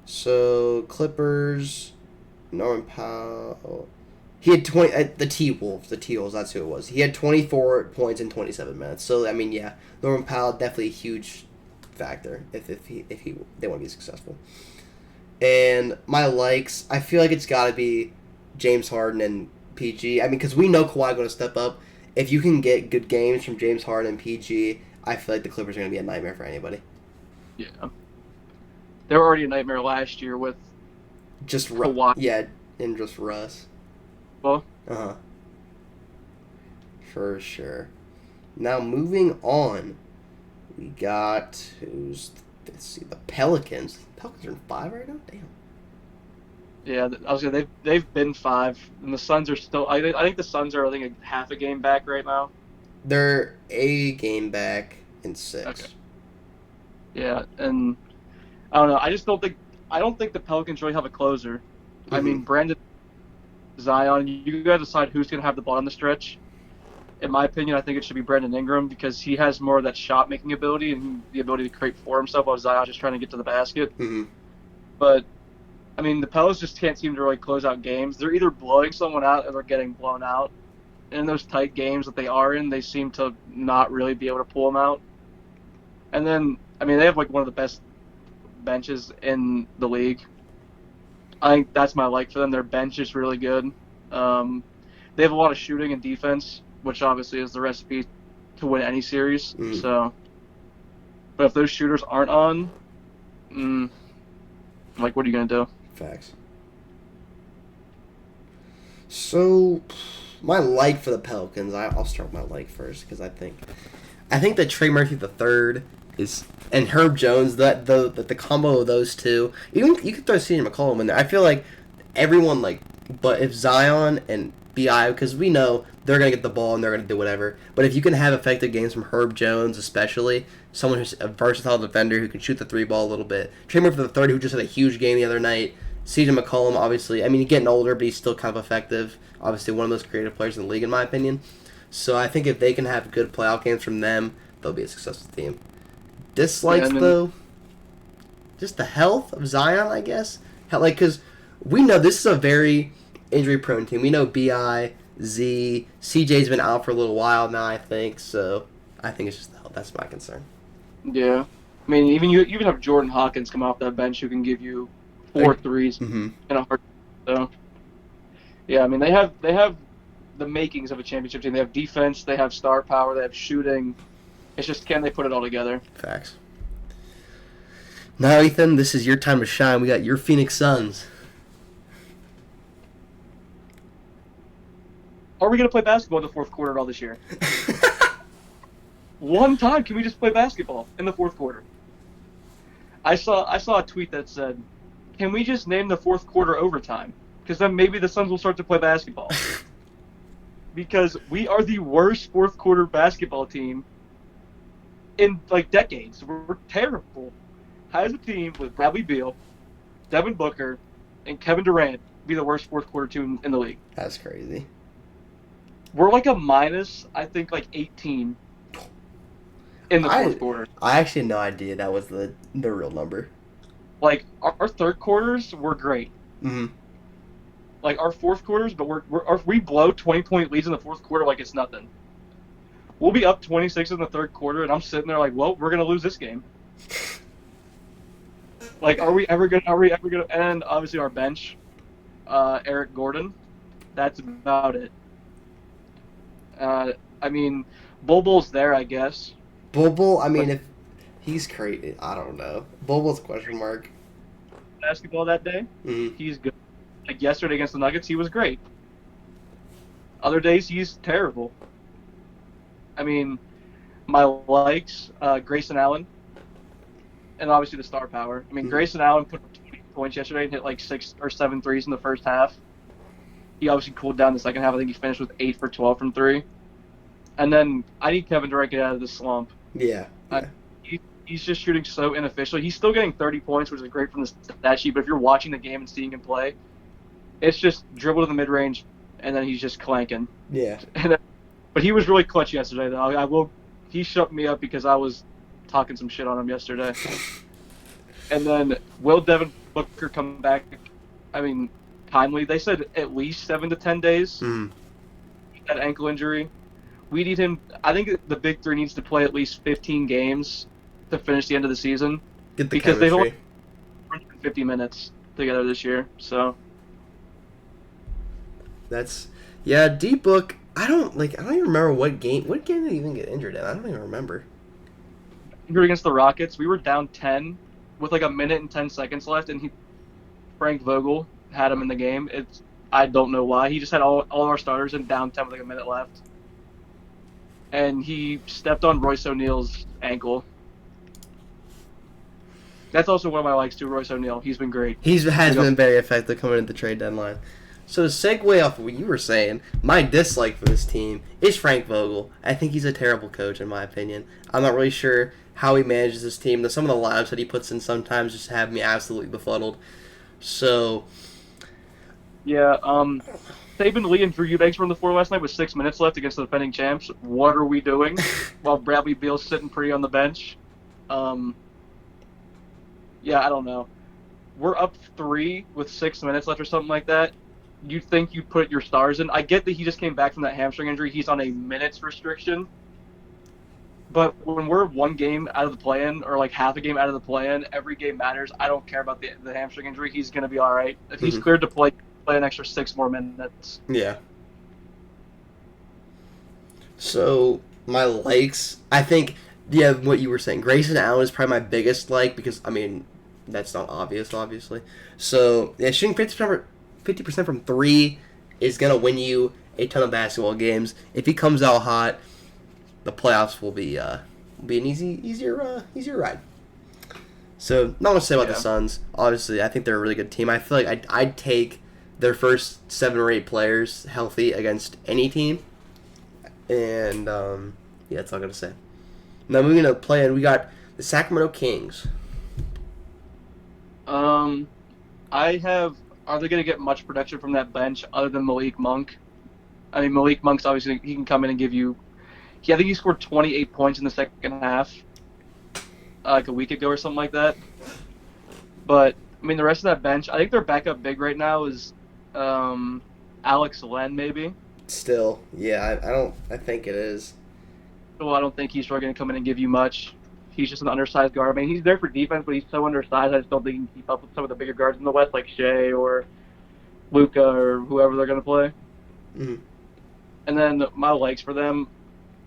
So Clippers, Norman Powell. He had 20. The T-Wolves. That's who it was. He had 24 points in 27 minutes. So I mean, yeah, Norman Powell definitely a huge factor if they want to be successful. And my likes, I feel like it's got to be James Harden and PG. I mean, because we know Kawhi going to step up. If you can get good games from James Harden and PG, I feel like the Clippers are going to be a nightmare for anybody. Yeah. They were already a nightmare last year with just Kawhi. Yeah, and just Russ. Well, for sure. Now moving on, we got let's see, the Pelicans. The Pelicans are in 5 right now. Damn. Yeah, I was gonna. They've been 5, and the Suns are still. I think the Suns are half a game back right now. They're a game back in 6. Okay. Yeah, and I don't know. I don't think the Pelicans really have a closer. Mm-hmm. I mean, Brandon, Zion. You got to decide who's gonna have the ball on the stretch. In my opinion, I think it should be Brandon Ingram because he has more of that shot making ability and the ability to create for himself while Zion just trying to get to the basket. Mm-hmm. But I mean, the Pelicans just can't seem to really close out games. They're either blowing someone out or they're getting blown out. And in those tight games that they are in, they seem to not really be able to pull them out. And then, I mean, they have one of the best benches in the league. I think that's my like for them. Their bench is really good. They have a lot of shooting and defense, which obviously is the recipe to win any series. Mm. So, but if those shooters aren't on, what are you gonna do? Facts. So, my like for the Pelicans, I'll start with my like first because I think that Trey Murphy III and Herb Jones, that the combo of those two, even you could throw CJ McCollum in there. I feel like everyone but if Zion and BI, because we know they're gonna get the ball and they're gonna do whatever. But if you can have effective games from Herb Jones, especially someone who's a versatile defender who can shoot the 3 ball a little bit, Trey Murphy III, who just had a huge game the other night. CJ McCollum, obviously, I mean, he's getting older, but he's still kind of effective. Obviously, one of the most creative players in the league, in my opinion. So I think if they can have good playoff games from them, they'll be a successful team. Dislikes, though, just the health of Zion, I guess. Because we know this is a very injury-prone team. We know B.I., Z, CJ's been out for a little while now, I think. So I think it's just the health. That's my concern. Yeah. I mean, you even have Jordan Hawkins come off that bench who can give you 4 threes in a hard. So, yeah, I mean they have the makings of a championship team. They have defense, they have star power, they have shooting. It's just can they put it all together? Facts. Now, Ethan, this is your time to shine. We got your Phoenix Suns. Are we gonna play basketball in the fourth quarter at all this year? One time, can we just play basketball in the fourth quarter? I saw a tweet that said, can we just name the fourth quarter overtime? Because then maybe the Suns will start to play basketball. Because we are the worst fourth quarter basketball team in decades. We're terrible. How does a team with Bradley Beal, Devin Booker, and Kevin Durant be the worst fourth quarter team in the league? That's crazy. We're a minus, I think, 18 in the fourth quarter. I actually had no idea that was the real number. Our third quarters were great. Mm-hmm. Our fourth quarters, but we blow 20-point leads in the fourth quarter like it's nothing. We'll be up 26 in the third quarter, and I'm sitting there well, we're gonna lose this game. Are we ever gonna? And obviously our bench, Eric Gordon, that's about it. I mean, Bulbul's there, I guess. Bulbul, I mean, if he's crazy, I don't know. Bulbul's question mark. Basketball that day, He's good. Yesterday against the Nuggets, he was great. Other days, he's terrible. I mean, my likes, Grayson Allen, and obviously the star power. I mean, Grayson Allen put up 20 points yesterday and hit 6 or 7 threes in the first half. He obviously cooled down the second half. I think he finished with 8 for 12 from 3. And then I need Kevin Durant to get out of this slump. Yeah. He's just shooting so inefficiently. He's still getting 30 points, which is great from the stat sheet, but if you're watching the game and seeing him play, it's just dribble to the mid-range, and then he's just clanking. Yeah. But he was really clutch yesterday, though. He shut me up because I was talking some shit on him yesterday. And then will Devin Booker come back? I mean, timely. They said at least 7 to 10 days. That ankle injury. We need him. I think the big three needs to play at least 15 games to finish the end of the season. Get the because chemistry. they've only 150 minutes. together this year. So D-Book. I don't even remember what game. What game did he even get injured in? I don't even remember. injured against the Rockets, we were down 10 with like a minute and 10 seconds left, and Frank Vogel had him in the game. I don't know why. He just had all our starters in down 10 with like a minute left. And he stepped on Royce O'Neal's ankle. That's also one of my likes too, Royce O'Neal. He's been great. He has been very effective coming into the trade deadline. So to segue off of what you were saying, my dislike for this team is Frank Vogel. I think he's a terrible coach in my opinion. I'm not really sure how he manages this team. Some of the lineups that he puts in sometimes just have me absolutely befuddled. So yeah, Saban Lee and Drew Eubanks were on the floor last night with 6 minutes left against the defending champs. What are we doing? While Bradley Beal's sitting pretty on the bench. Yeah, I don't know. We're up 3 with 6 minutes left or something like that. You think you put your stars in? I get that he just came back from that hamstring injury. He's on a minutes restriction. But when we're one game out of the play-in, or like half a game out of the play-in, every game matters. I don't care about the hamstring injury. He's going to be all right. If he's cleared to play an extra 6 more minutes. Yeah. So, my likes, I think, what you were saying. Grayson Allen is probably my biggest like because, I mean, that's not obvious, obviously. So, yeah, shooting 50% from 3 is going to win you a ton of basketball games. If he comes out hot, the playoffs will be an easier ride. So, not much to say about the Suns. Obviously, I think they're a really good team. I feel like I'd take their first 7 or 8 players healthy against any team. And, that's all I'm going to say. Now, moving to play-in, we got the Sacramento Kings. Are they going to get much production from that bench other than Malik Monk? I mean, Malik Monk's obviously, he can come in and give you, I think he scored 28 points in the second half, like a week ago or something like that. But, I mean, the rest of that bench, I think their backup big right now is Alex Len, maybe. Still, yeah, I think it is. Well, I don't think he's really going to come in and give you much. He's just an undersized guard. I mean, he's there for defense, but he's so undersized, I just don't think he can keep up with some of the bigger guards in the West, like Shea or Luka or whoever they're going to play. Mm-hmm. And then my likes for them,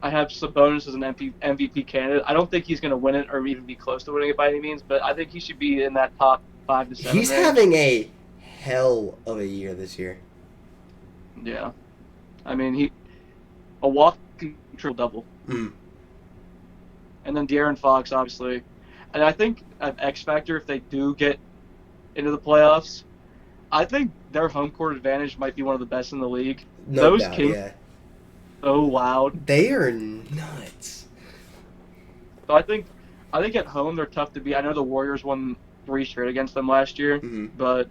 I have Sabonis as an MVP candidate. I don't think he's going to win it or even be close to winning it by any means, but I think he should be in that top 5 to 7 He's range. having a hell of a year this year. Yeah. I mean, a walking triple-double. Mm. And then De'Aaron Fox, obviously. And I think an X factor, if they do get into the playoffs, I think their home court advantage might be one of the best in the league. No Those doubt, Kings yeah. So loud. They are nuts. So I think at home they're tough to beat. I know the Warriors won 3 straight against them last year, but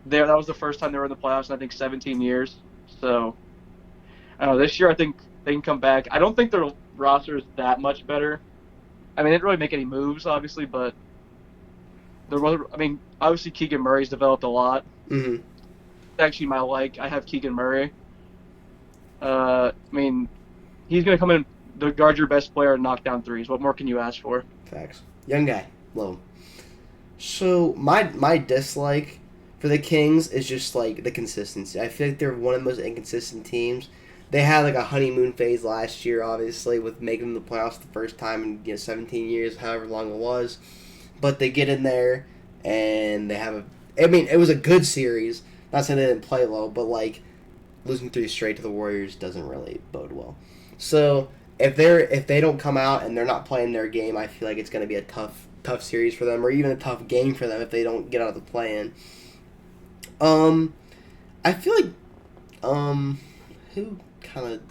that was the first time they were in the playoffs in I think 17 years. So I don't know, this year I think they can come back. I don't think their roster is that much better. I mean, they didn't really make any moves, obviously, but obviously Keegan Murray's developed a lot. Mm-hmm. Actually, I have Keegan Murray. I mean, he's going to come in to guard your best player and knock down threes. What more can you ask for? Facts. Young guy. Love him. So, my dislike for the Kings is just, like, the consistency. I feel like they're one of the most inconsistent teams. They had, like, a honeymoon phase last year, obviously, with making the playoffs the first time in 17 years, however long it was. But they get in there, and they have it was a good series. Not saying they didn't play low, but, like, losing 3 straight to the Warriors doesn't really bode well. So, if they don't come out and they're not playing their game, I feel like it's going to be a tough series for them, or even a tough game for them if they don't get out of the play-in. I feel like, who kind of,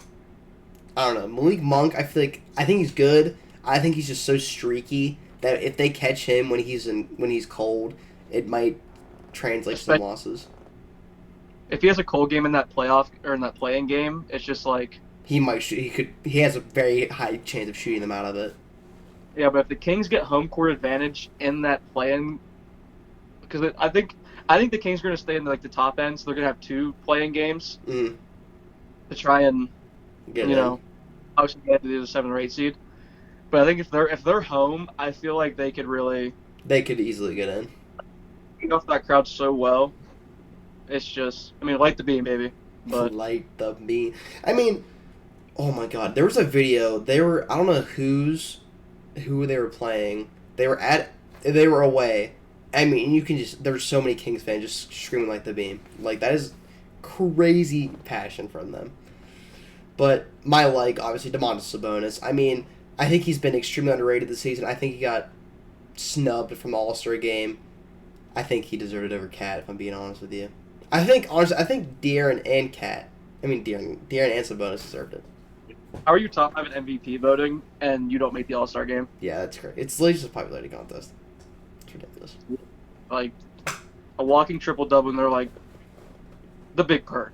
I don't know, Malik Monk, I think he's good. I think he's just so streaky that if they catch him when he's cold, it might translate to some losses. If he has a cold game in that playoff or in that play-in game, it's just like he might shoot. He has a very high chance of shooting them out of it. Yeah, but if the Kings get home court advantage in that play-in, because I think the Kings are going to stay in like the top end, so they're going to have 2 play-in games to try and obviously get to the 7 or 8 seed. But I think if they're home, I feel like they could easily get in. feeding off that crowd so well. It's just, I mean, light the beam, baby. But Light the beam. I mean, oh my God, there was a video. They were, I don't know who they were playing. They were away. I mean, you can just, there's so many Kings fans just screaming like the beam. Like, that is crazy passion from them. But my obviously, Domantas Sabonis. I mean, I think he's been extremely underrated this season. I think he got snubbed from the All-Star game. I think he deserved it over Cat, if I'm being honest with you. I think De'Aaron and Cat, De'Aaron and Sabonis deserved it. How are you top 5 in MVP voting and you don't make the All-Star game? Yeah, that's correct. It's literally just a popularity contest. It's ridiculous. Like, a walking triple-double, and they're like, the Big Perk.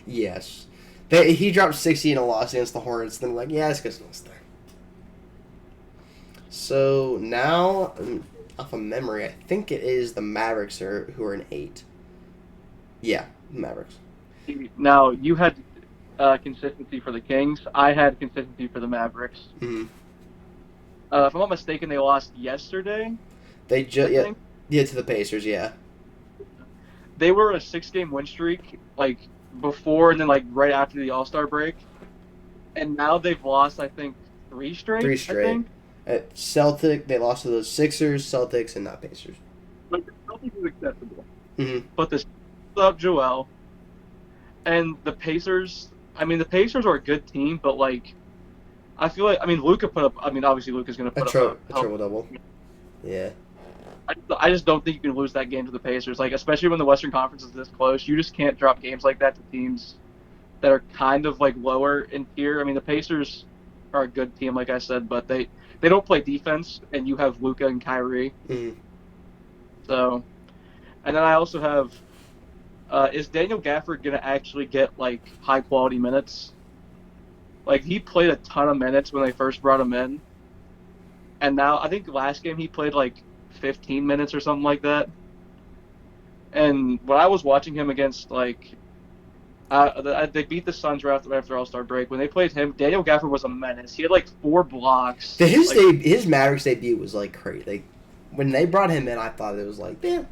Yes. He dropped 60 in a loss against the Hornets, then we're like, yeah, it's because he lost there. So, now, off of memory, I think it is the Mavericks who are in 8. Yeah, Mavericks. Now, you had consistency for the Kings. I had consistency for the Mavericks. Mm-hmm. If I'm not mistaken, they lost yesterday. They to the Pacers, yeah. They were a 6-game win streak, like, before and then, like, right after the All-Star break. And now they've lost, I think, 3 straight. 3 straight. They lost to those Sixers, Celtics, and not Pacers. Like, the Celtics is acceptable. Mm-hmm. But the up Joel and the Pacers, I mean, the Pacers are a good team, but, like, I feel like, I mean, Luka put up, I mean, obviously Luka's going to put up a triple-double. Yeah. I just don't think you can lose that game to the Pacers. Like, especially when the Western Conference is this close, you just can't drop games like that to teams that are kind of, like, lower in tier. I mean, the Pacers are a good team, like I said, but they don't play defense, and you have Luka and Kyrie. Mm-hmm. So, and then I also have, is Daniel Gafford going to actually get, like, high-quality minutes? Like, he played a ton of minutes when they first brought him in. And now, I think last game he played, like, 15 minutes or something like that. And when I was watching him against, like, they beat the Suns right after All-Star break. When they played him, Daniel Gafford was a menace. He had, like, 4 blocks. His Mavericks debut was, like, crazy. When they brought him in, I thought it was like, damn,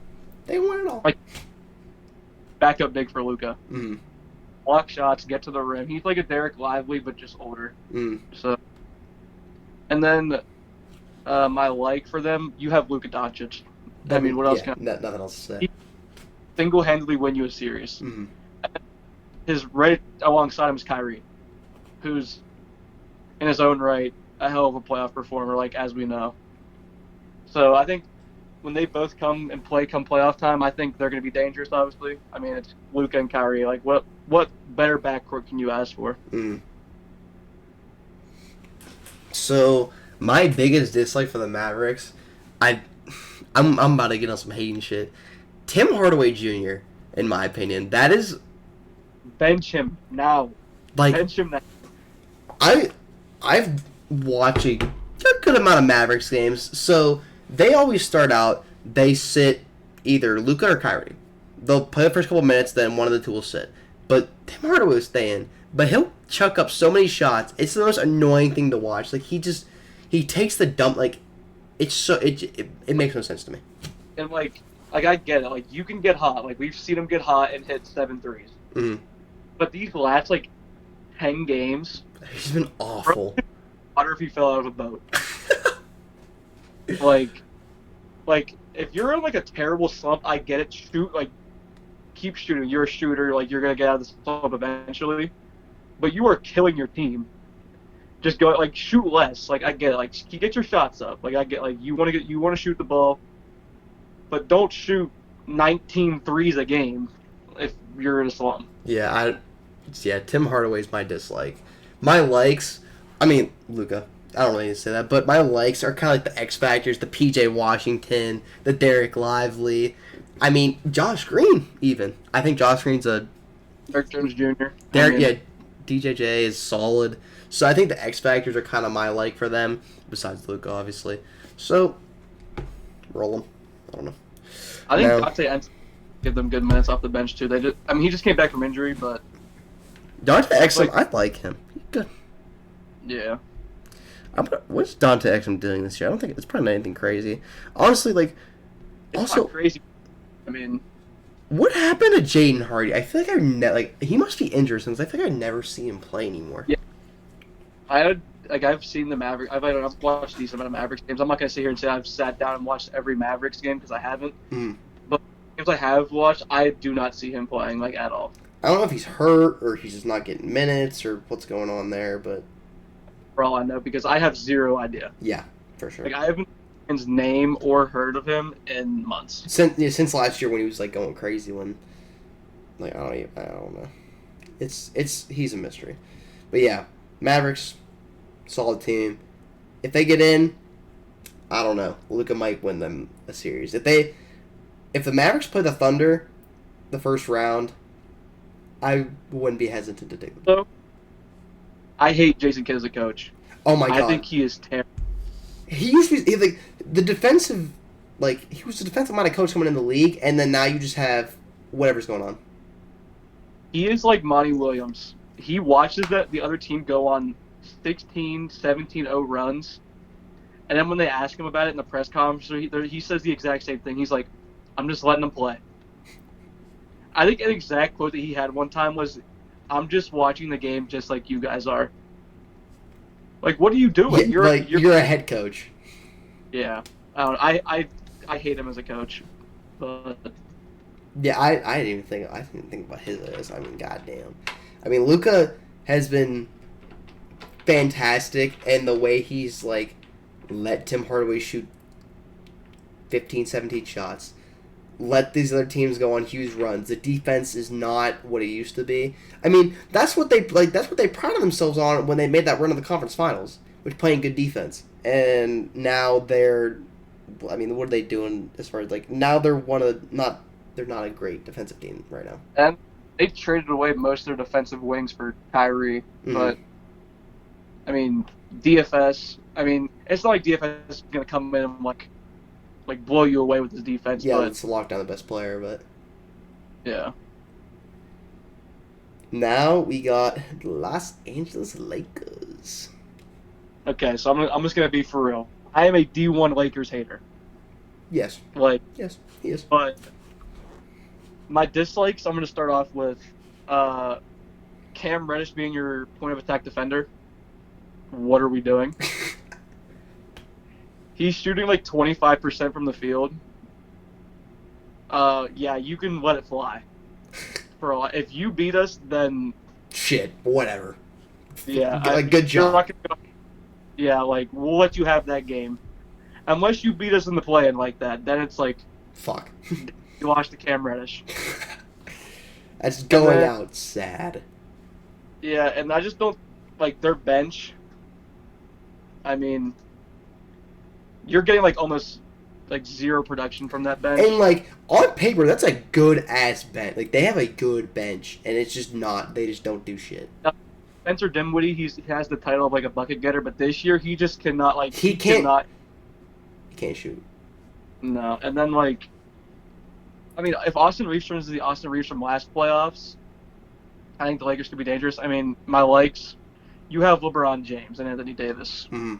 they won it all. Like, backup big for Luka. Mm-hmm. Block shots, get to the rim. He's like a Derek Lively, but just older. Mm. So, and then my like for them, you have Luka Doncic. I mean, what else can I... Nothing else to say. He single-handedly win you a series. Mm-hmm. His right alongside him is Kyrie, who's in his own right a hell of a playoff performer, like, as we know. So I think when they both come playoff time, I think they're going to be dangerous, obviously. I mean, it's Luka and Kyrie. Like, what better backcourt can you ask for? Mm. So, my biggest dislike for the Mavericks, I'm about to get on some hating shit. Tim Hardaway Jr., in my opinion, that is... Bench him now. Like, bench him now. I've watched a good amount of Mavericks games, so they always start out, they sit either Luka or Kyrie. They'll play the first couple minutes, then one of the two will sit. But Tim Hardaway will stay in. But he'll chuck up so many shots. It's the most annoying thing to watch. Like, he takes the dump, like, it makes no sense to me. And, like I get it. Like, you can get hot. Like, we've seen him get hot and hit 7 threes. Mm-hmm. But these last, like, 10 games... He's been awful. I wonder if he fell out of a boat. like, if you're in, like, a terrible slump, I get it. Shoot, like, keep shooting. You're a shooter. Like, you're going to get out of the slump eventually. But you are killing your team. Just go, like, shoot less. Like, I get it. Like, get your shots up. Like, I get, like, you want to shoot the ball. But don't shoot 19 threes a game if you're in a slump. Yeah, Tim Hardaway's my dislike. My likes, I mean, Luka, I don't really need to say that, but my likes are kind of like the X Factors, the PJ Washington, the Derek Lively. I mean, Josh Green, even. I think Josh Green's a... Derek Jones Jr. DJJ is solid. So I think the X Factors are kind of my like for them, besides Luka, obviously. So, roll them. I don't know. I think Dante Exum give them good minutes off the bench, too. He just came back from injury, but... Dante Exum, I like him. He's good. Yeah. What's Dante Exum doing this year? I don't think it's probably not anything crazy. Honestly, like... It's not crazy. mean, what happened to Jaden Hardy? I feel like he must be injured since I think I never see him play anymore. yeah, I've seen the Mavericks. I've watched a decent amount of Mavericks games. I'm not gonna sit here and say I've sat down and watched every Mavericks game because I haven't. Mm. But games I have watched, I do not see him playing like at all. I don't know if he's hurt or he's just not getting minutes or what's going on there, but For all I know, because I have zero idea. yeah, for sure. Like I haven't heard his name or heard of him in months. Since last year when he was like going crazy when like I don't know. He's a mystery. But yeah, Mavericks, solid team. If they get in, I don't know. Luka might win them a series. If the Mavericks play the Thunder the first round, I wouldn't be hesitant to take them. So, I hate Jason Kidd as a coach. Oh my god. I think he is terrible. He used to be like the defensive, like he was the defensive minded coach coming in the league, and then now you just have whatever's going on. He is like Monty Williams. He watches the other team go on 16, 17-0 runs, and then when they ask him about it in the press conference, he says the exact same thing. He's like, "I'm just letting them play." I think an exact quote that he had one time was, "I'm just watching the game just like you guys are." Like, what are you doing? Yeah, you're a head coach. Yeah, I hate him as a coach, but yeah, I didn't think about his ass. I mean, goddamn. I mean, Luka has been fantastic, and the way he's like let Tim Hardaway shoot 15, 17 shots, let these other teams go on huge runs. The defense is not what it used to be. I mean, that's what they prided themselves on when they made that run to the conference finals, which playing good defense. And now they're what are they doing as far as like now they're they're not a great defensive team right now. And they traded away most of their defensive wings for Kyrie, but I mean DFS. I mean, it's not like DFS is gonna come in and like blow you away with his defense. Yeah, but it's lock down the best player, but yeah. Now we got the Los Angeles Lakers. Okay, so I'm just gonna be for real. I am a D1 Lakers hater. Yes. Yes, he is. But my dislikes, I'm gonna start off with Cam Reddish being your point of attack defender. What are we doing? He's shooting like 25% from the field. Yeah, you can let it fly. If you beat us, then shit, whatever. Yeah, good job. Yeah, like we'll let you have that game, unless you beat us in the play-in like that. Then it's like, fuck. You lost to Cam Reddish. That's going out sad. Yeah, and I just don't like their bench. I mean, you're getting like almost like zero production from that bench. And like on paper, that's a good ass bench. Like they have a good bench, and it's just not. They just don't do shit. Spencer Dinwiddie, he has the title of like a bucket getter, but this year he just cannot like. He can't shoot. No, and then like, I mean, if Austin Reeves turns to the Austin Reeves from last playoffs, I think the Lakers could be dangerous. I mean, my likes, you have LeBron James and Anthony Davis. Mm-hmm.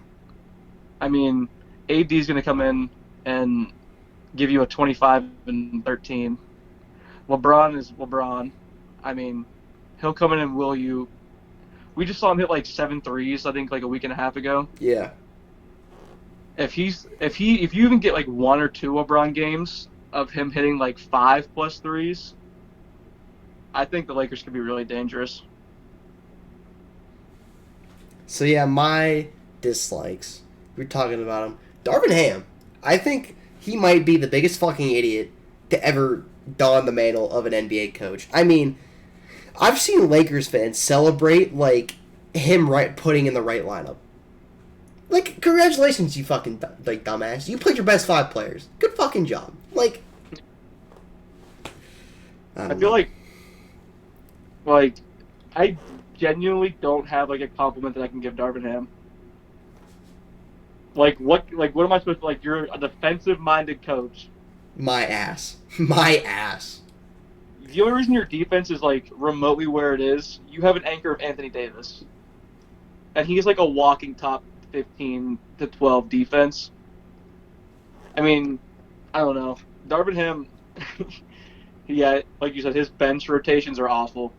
I mean, AD is going to come in and give you a 25 and 13. LeBron is LeBron. I mean, he'll come in and will you. We just saw him hit like 7 threes, I think, like a week and a half ago. Yeah. If you even get like 1 or 2 LeBron games of him hitting like 5+ threes, I think the Lakers could be really dangerous. So yeah, my dislikes. We're talking about him. Darvin Ham. I think he might be the biggest fucking idiot to ever don the mantle of an NBA coach. I mean, I've seen Lakers fans celebrate like him putting in the right lineup. Like, congratulations, you fucking like dumbass. You played your best 5 players. Good fucking job. Like, I feel like I genuinely don't have like a compliment that I can give Darvin Ham. What am I supposed to like? You're a defensive-minded coach. My ass. My ass. The only reason your defense is like remotely where it is, you have an anchor of Anthony Davis, and he's like a walking top 15 to 12 defense. I mean, I don't know. Darvin Ham, Yeah, like you said, his bench rotations are awful.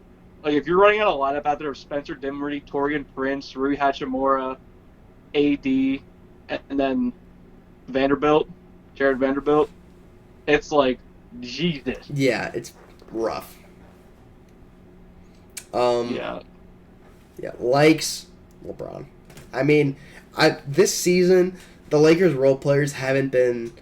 Like if you're running out a lineup out there of Spencer Dinwiddie, Torian Prince, Rui Hachimura, AD, and then Vanderbilt, Jared Vanderbilt, it's like Jesus. Yeah, it's rough. Um, Yeah, yeah, likes LeBron. I mean, this season the Lakers role players haven't been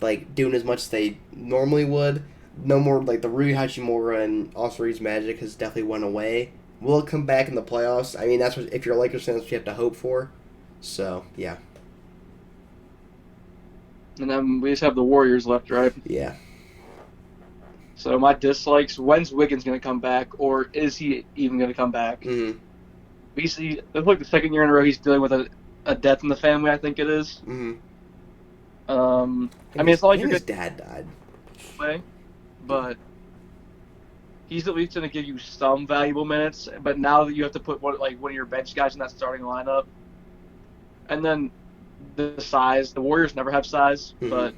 like doing as much as they normally would. No more like the Rui Hachimura and Austin Reeves magic has definitely went away. Will it come back in the playoffs? I mean, that's what if you're a Lakers fan, that's what you have to hope for. So yeah, and then we just have the Warriors left, right? yeah. So my dislikes: when's Wiggins going to come back, or is he even going to come back? Mm-hmm. We see it's like the second year in a row he's dealing with a death in the family. I think it is. Mm-hmm. I mean, it's not I like think you're his getting dad died. away, but he's at least going to give you some valuable minutes. But now that you have to put one of your bench guys in that starting lineup, and then the size, the Warriors never have size, Mm-hmm. but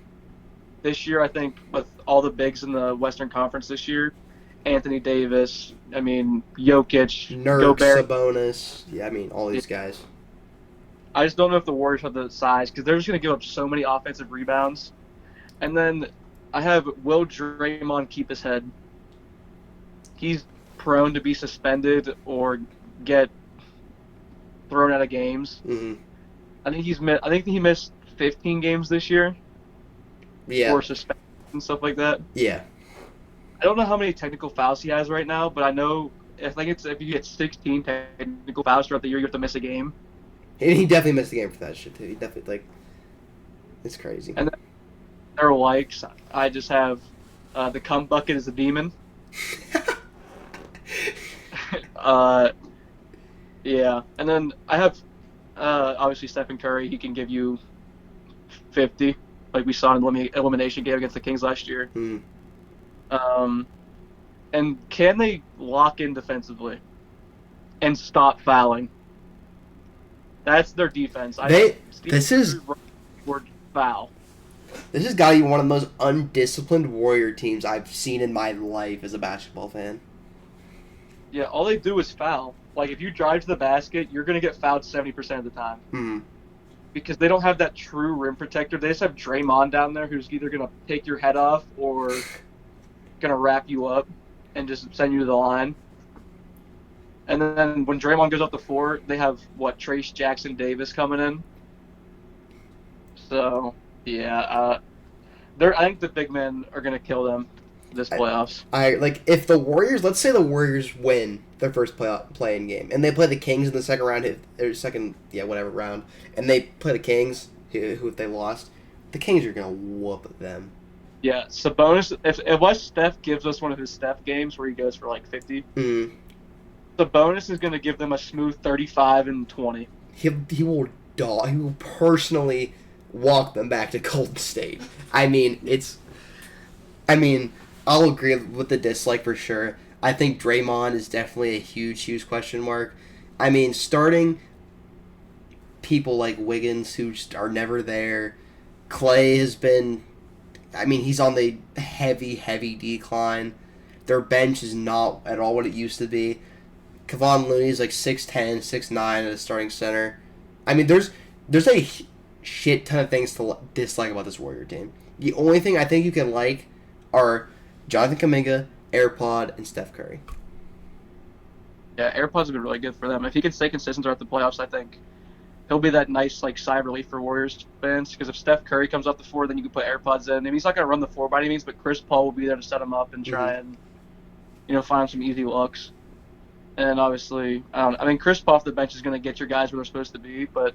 this year I think with all the bigs in the Western Conference this year, Anthony Davis, I mean Jokic, Nurk, Gobert. Sabonis. Yeah, I mean all these guys. I just don't know if the Warriors have the size because they're just going to give up so many offensive rebounds. And then I have will Draymond keep his head? He's prone to be suspended or get thrown out of games. Mm-hmm. I think he missed 15 games this year Yeah, for suspension and stuff like that. yeah. I don't know how many technical fouls he has right now, but I think it's if you get 16 technical fouls throughout the year, you have to miss a game. And he definitely missed the game for that shit too. He definitely it's crazy. And then their likes, I just have the cum bucket is a demon. Yeah, and then I have obviously Stephen Curry. He can give you 50, like we saw in the elimination game against the Kings last year. Hmm. And can they lock in defensively and stop fouling? That's their defense. This is word foul. this has got to be one of the most undisciplined Warrior teams I've seen in my life as a basketball fan. Yeah, all they do is foul. Like if you drive to the basket, you're gonna get fouled 70% of the time. Hmm. Because they don't have that true rim protector. They just have Draymond down there who's either gonna take your head off or gonna wrap you up and just send you to the line. And then when Draymond goes up the floor, they have Trace Jackson Davis coming in. So yeah, I think the big men are gonna kill them this playoffs. I like if the Warriors. Let's say the Warriors win their first play-in game, and they play the Kings in the second round, or second whatever round, and they play the Kings, who if they lost, the Kings are gonna whoop them. Yeah, Sabonis. Unless Steph gives us one of his Steph games where he goes for like 50, Sabonis is going to give them a smooth 35 and 20. He will He will personally walk them back to Golden State. I mean, I'll agree with the dislike for sure. I think Draymond is definitely a huge question mark. I mean, starting people like Wiggins who just are never there. Clay has been. I mean, he's on the heavy decline. Their bench is not at all what it used to be. Kevon Looney is like 6'10", 6'9" at a starting center. I mean, there's a shit ton of things to dislike about this Warrior team. The only thing I think you can like are Jonathan Kuminga, AirPod, and Steph Curry. Yeah, AirPods have been really good for them. If he can stay consistent throughout the playoffs, I think he'll be that nice sigh of relief for Warriors fans. Because if Steph Curry comes off the floor, then you can put AirPods in. I mean, he's not going to run the floor by any means, but Chris Paul will be there to set him up and try and find some easy looks. And obviously, I mean, Chris Paul off the bench is going to get your guys where they're supposed to be, but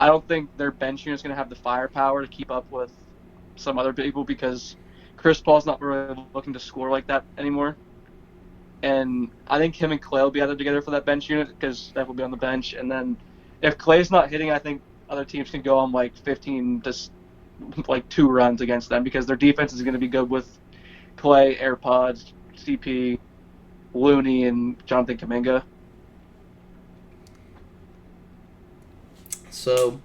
I don't think their bench unit is going to have the firepower to keep up with some other people because Chris Paul's not really looking to score like that anymore. And I think him and Clay will be out there together for that bench unit because Steph will be on the bench. And then if Clay's not hitting, I think other teams can go on like 15 to like 2 runs against them because their defense is going to be good with Clay, AirPods, CP, Looney, and Jonathan Kuminga. So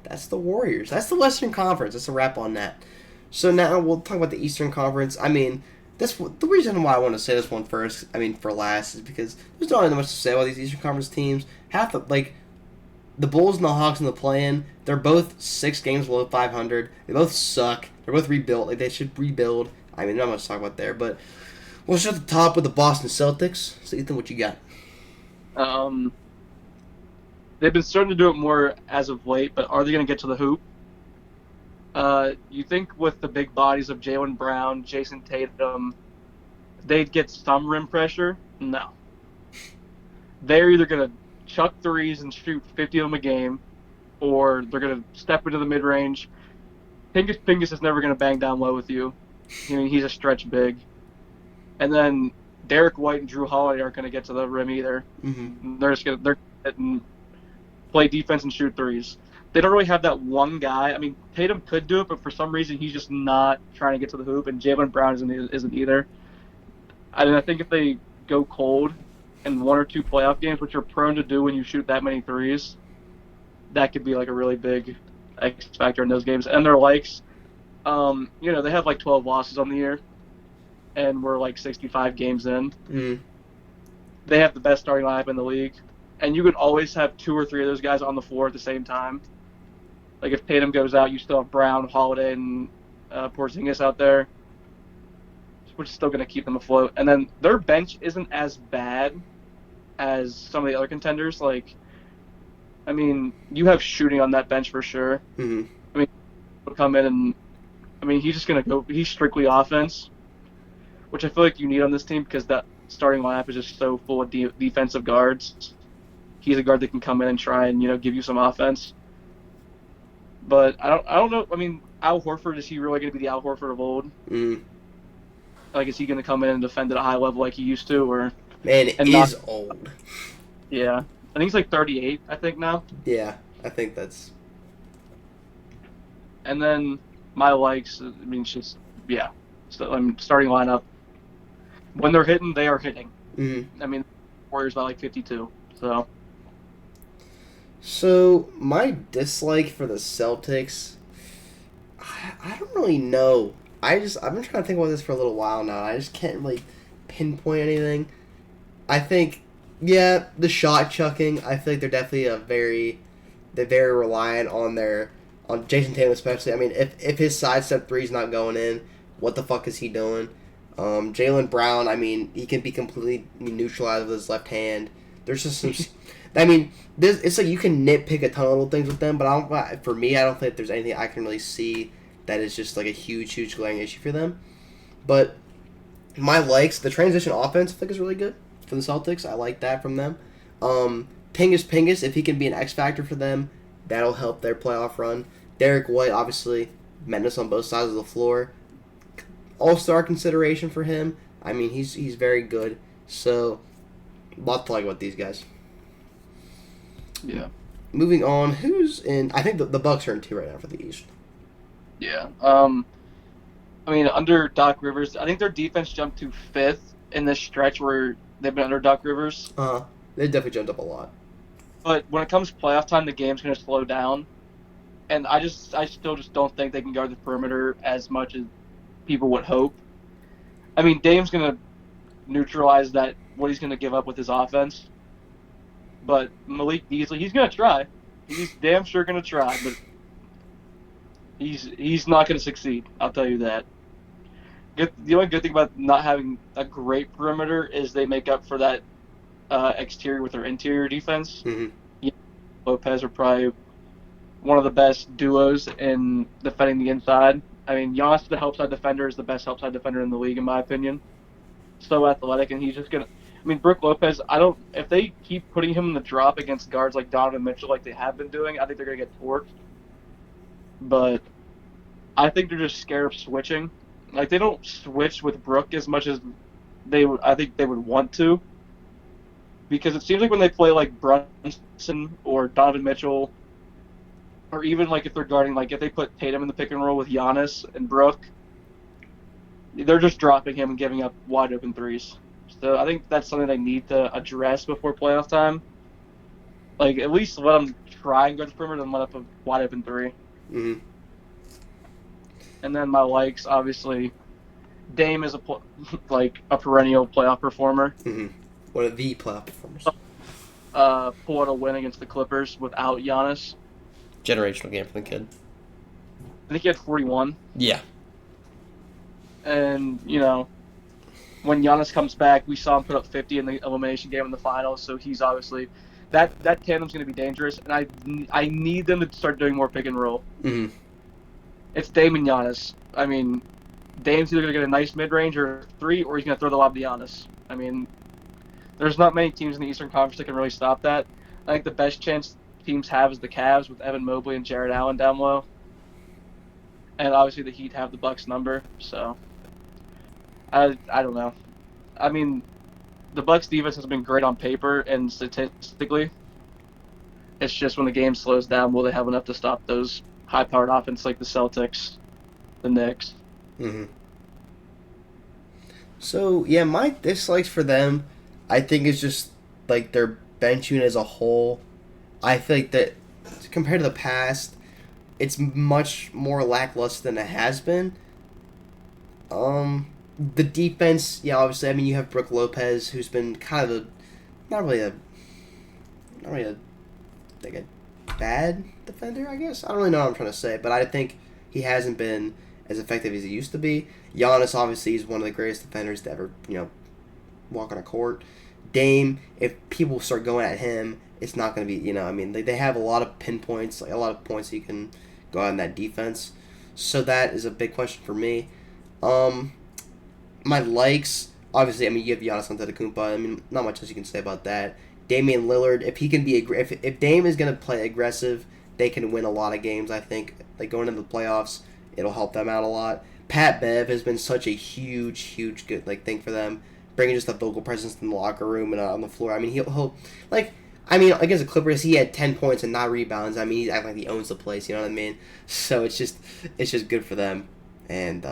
that's the Warriors. That's the Western Conference. That's a wrap on that. So now we'll talk about the Eastern Conference. I mean, the reason why I want to say this one first. I mean, for last is because there's not really much to say about these Eastern Conference teams. Half the Bulls and the Hawks in the play-in, they're both 6 games below 500. They both suck. They're both rebuilt. Like, they should rebuild. I mean, not much to talk about there, but we'll start at the top with the Boston Celtics. So, Ethan, what you got? They've been starting to do it more as of late, but are they going to get to the hoop? You think with the big bodies of Jaylen Brown, Jason Tatum, they'd get some rim pressure? No. They're either going to chuck threes and shoot 50 of them a game, or they're going to step into the mid-range. Pingus is never going to bang down low with you. I mean, he's a stretch big. And then Derek White and Drew Holiday aren't going to get to the rim either. Mm-hmm. They're going to play defense and shoot threes. They don't really have that one guy. I mean, Tatum could do it, but for some reason he's just not trying to get to the hoop, and Jaylen Brown isn't either. And I think if they go cold in 1 or 2 playoff games, which you're prone to do when you shoot that many threes, that could be like a really big X factor in those games. And their likes, they have like 12 losses on the year, and we're like 65 games in. Mm. They have the best starting lineup in the league, and you could always have 2 or 3 of those guys on the floor at the same time. Like if Tatum goes out, you still have Brown, Holiday, and Porzingis out there, which is still going to keep them afloat. And then their bench isn't as bad as some of the other contenders. Like, I mean, you have shooting on that bench for sure. Mm-hmm. I mean, he'll come in and, I mean, he's just going to go, he's strictly offense, which I feel like you need on this team because that starting lineup is just so full of defensive guards. He's a guard that can come in and try and, give you some offense. But I don't know. I mean, Al Horford, is he really going to be the Al Horford of old? Mm. Like, is he going to come in and defend at a high level like he used to, or? Man, he's old. Yeah, I think he's like 38. I think now. Yeah, I think that's. And then my likes. I mean, it's just So I'm starting lineup. When they're hitting, they are hitting. Mm-hmm. I mean, Warriors by like 52. So my dislike for the Celtics, I don't really know. I've been trying to think about this for a little while now. I just can't really pinpoint anything. I think, the shot chucking. I feel like they're definitely they're very reliant on Jason Tatum especially. I mean, if his sidestep three's not going in, what the fuck is he doing? Jaylen Brown, I mean, he can be completely neutralized with his left hand. There's just some. I mean, it's like you can nitpick a ton of little things with them, but for me, I don't think there's anything I can really see that is just like a huge glaring issue for them. But my likes, the transition offense, I think is really good for the Celtics. I like that from them. Pingus, if he can be an X factor for them, that'll help their playoff run. Derek White, obviously, menace on both sides of the floor. All-star consideration for him. I mean, he's very good. So, a lot to like about these guys. Yeah. Moving on, who's in? I think the Bucks are in 2 right now for the East. Yeah. I mean, under Doc Rivers, I think their defense jumped to 5th in this stretch where they've been under Doc Rivers. They definitely jumped up a lot. But when it comes to playoff time, the game's going to slow down, and I still don't think they can guard the perimeter as much as people would hope. I mean, Dame's going to neutralize what he's going to give up with his offense. But Malik Beasley, he's going to try. He's damn sure going to try, but he's not going to succeed. I'll tell you that. The only good thing about not having a great perimeter is they make up for that exterior with their interior defense. Mm-hmm. Lopez are probably one of the best duos in defending the inside. I mean, Giannis, the help side defender, is the best help side defender in the league, in my opinion. So athletic, and he's just going to... I mean, Brook Lopez, if they keep putting him in the drop against guards like Donovan Mitchell like they have been doing, I think they're going to get torqued. But I think they're just scared of switching. Like, they don't switch with Brook as much as I think they would want to. Because it seems like when they play like Brunson or Donovan Mitchell, or even like if they're guarding, like if they put Tatum in the pick and roll with Giannis and Brook, they're just dropping him and giving up wide open threes. So I think that's something they need to address before playoff time. Like, at least let them try and go to the perimeter and let up a wide open three. Mm-hmm. And then my likes, obviously, Dame is like a perennial playoff performer. Mm-hmm. One of the playoff performers. Pull out a win against the Clippers without Giannis. Generational game for the kid. I think he had 41. Yeah. And, when Giannis comes back, we saw him put up 50 in the elimination game in the finals, so he's obviously that tandem's going to be dangerous, and I need them to start doing more pick and roll. Mm-hmm. It's Dame and Giannis. I mean, Dame's either going to get a nice mid-range or three, or he's going to throw the lob to Giannis. I mean, there's not many teams in the Eastern Conference that can really stop that. I think the best chance teams have is the Cavs with Evan Mobley and Jared Allen down low, and obviously the Heat have the Bucks number, so I don't know. I mean, the Bucks defense has been great on paper and statistically. It's just when the game slows down, will they have enough to stop those high-powered offense like the Celtics, the Knicks? Mm-hmm. So yeah, my dislikes for them, I think is just like their bench unit as a whole. I feel like that compared to the past, it's much more lackluster than it has been. The defense, yeah, obviously, I mean, you have Brook Lopez, who's been kind of not really a like a bad defender, I guess. I don't really know what I'm trying to say, but I think he hasn't been as effective as he used to be. Giannis, obviously, is one of the greatest defenders to ever, walk on a court. Dame, if people start going at him, it's not going to be, I mean, they have a lot of pinpoints, like a lot of points you can go out in that defense. So that is a big question for me. My likes, obviously, I mean, you have Giannis Antetokounmpo. I mean, not much else you can say about that. Damian Lillard, if he can be if Dame is going to play aggressive, they can win a lot of games. I think like going into the playoffs, it'll help them out a lot. Pat Bev has been such a huge good thing for them, bringing just a vocal presence in the locker room and on the floor. I mean, he'll against the Clippers, he had 10 points and 9 rebounds. I mean, he's acting like he owns the place. You know what I mean? So it's just good for them. And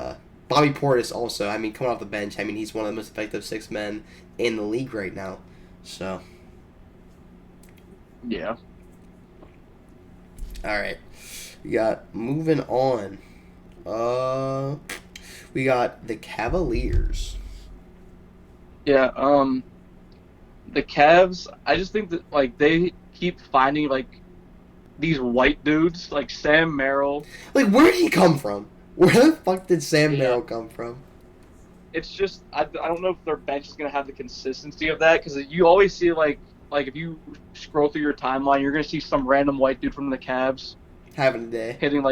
Bobby Portis also. I mean, coming off the bench. I mean, he's one of the most effective 6 men in the league right now. So. Yeah. All right. We got moving on. We got the Cavaliers. Yeah. The Cavs. I just think that they keep finding these white dudes like Sam Merrill. Like, where did he come from? Where the fuck did Sam Merrill come from? It's just I don't know if their bench is gonna have the consistency of that, because you always see like if you scroll through your timeline, you're gonna see some random white dude from the Cavs having a day hitting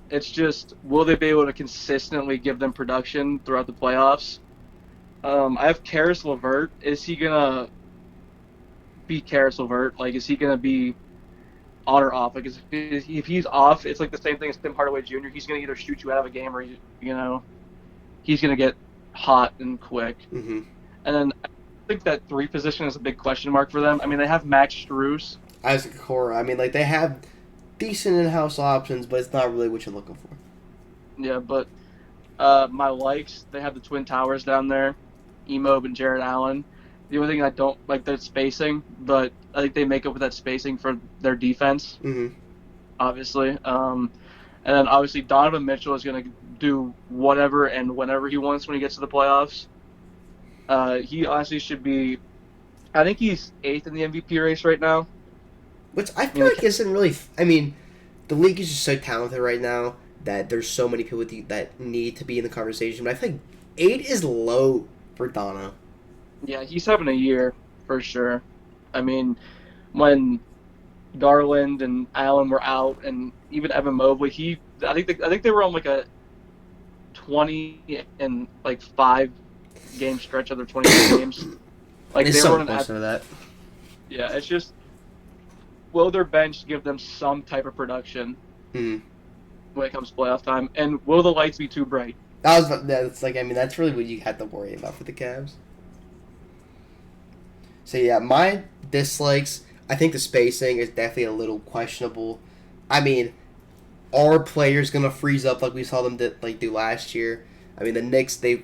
It's just, will they be able to consistently give them production throughout the playoffs? I have Karis LeVert. Is he gonna be Karis LeVert? Like, is he gonna be on or off? Like, if he's off, it's like the same thing as Tim Hardaway Jr. He's gonna either shoot you out of a game or he's gonna get hot and quick. Mm-hmm. And then I think that 3 position is a big question mark for them. I mean, they have Max Strus. Isaac Okoro. I mean, they have decent in-house options, but it's not really what you're looking for. Yeah, but my likes, they have the Twin Towers down there, Emob and Jared Allen. The only thing I don't like, their spacing, but I think they make up with that spacing for their defense, obviously. And then obviously Donovan Mitchell is going to do whatever and whenever he wants when he gets to the playoffs. He honestly should be, I think he's 8th in the MVP race right now. Which I feel like isn't really, I mean, the league is just so talented right now that there's so many people that need to be in the conversation. But I think 8 is low for Dono. Yeah, he's having a year for sure. I mean, when Garland and Allen were out, and even Evan Mobley, I think they were on like a 20 and 5 game stretch of their 22 games. Like it's they were close to that. Yeah, it's just, will their bench give them some type of production when it comes to playoff time, and will the lights be too bright? That's really what you had to worry about for the Cavs. So yeah, my dislikes, I think the spacing is definitely a little questionable. I mean, are players gonna freeze up like we saw them do last year? I mean, the Knicks, they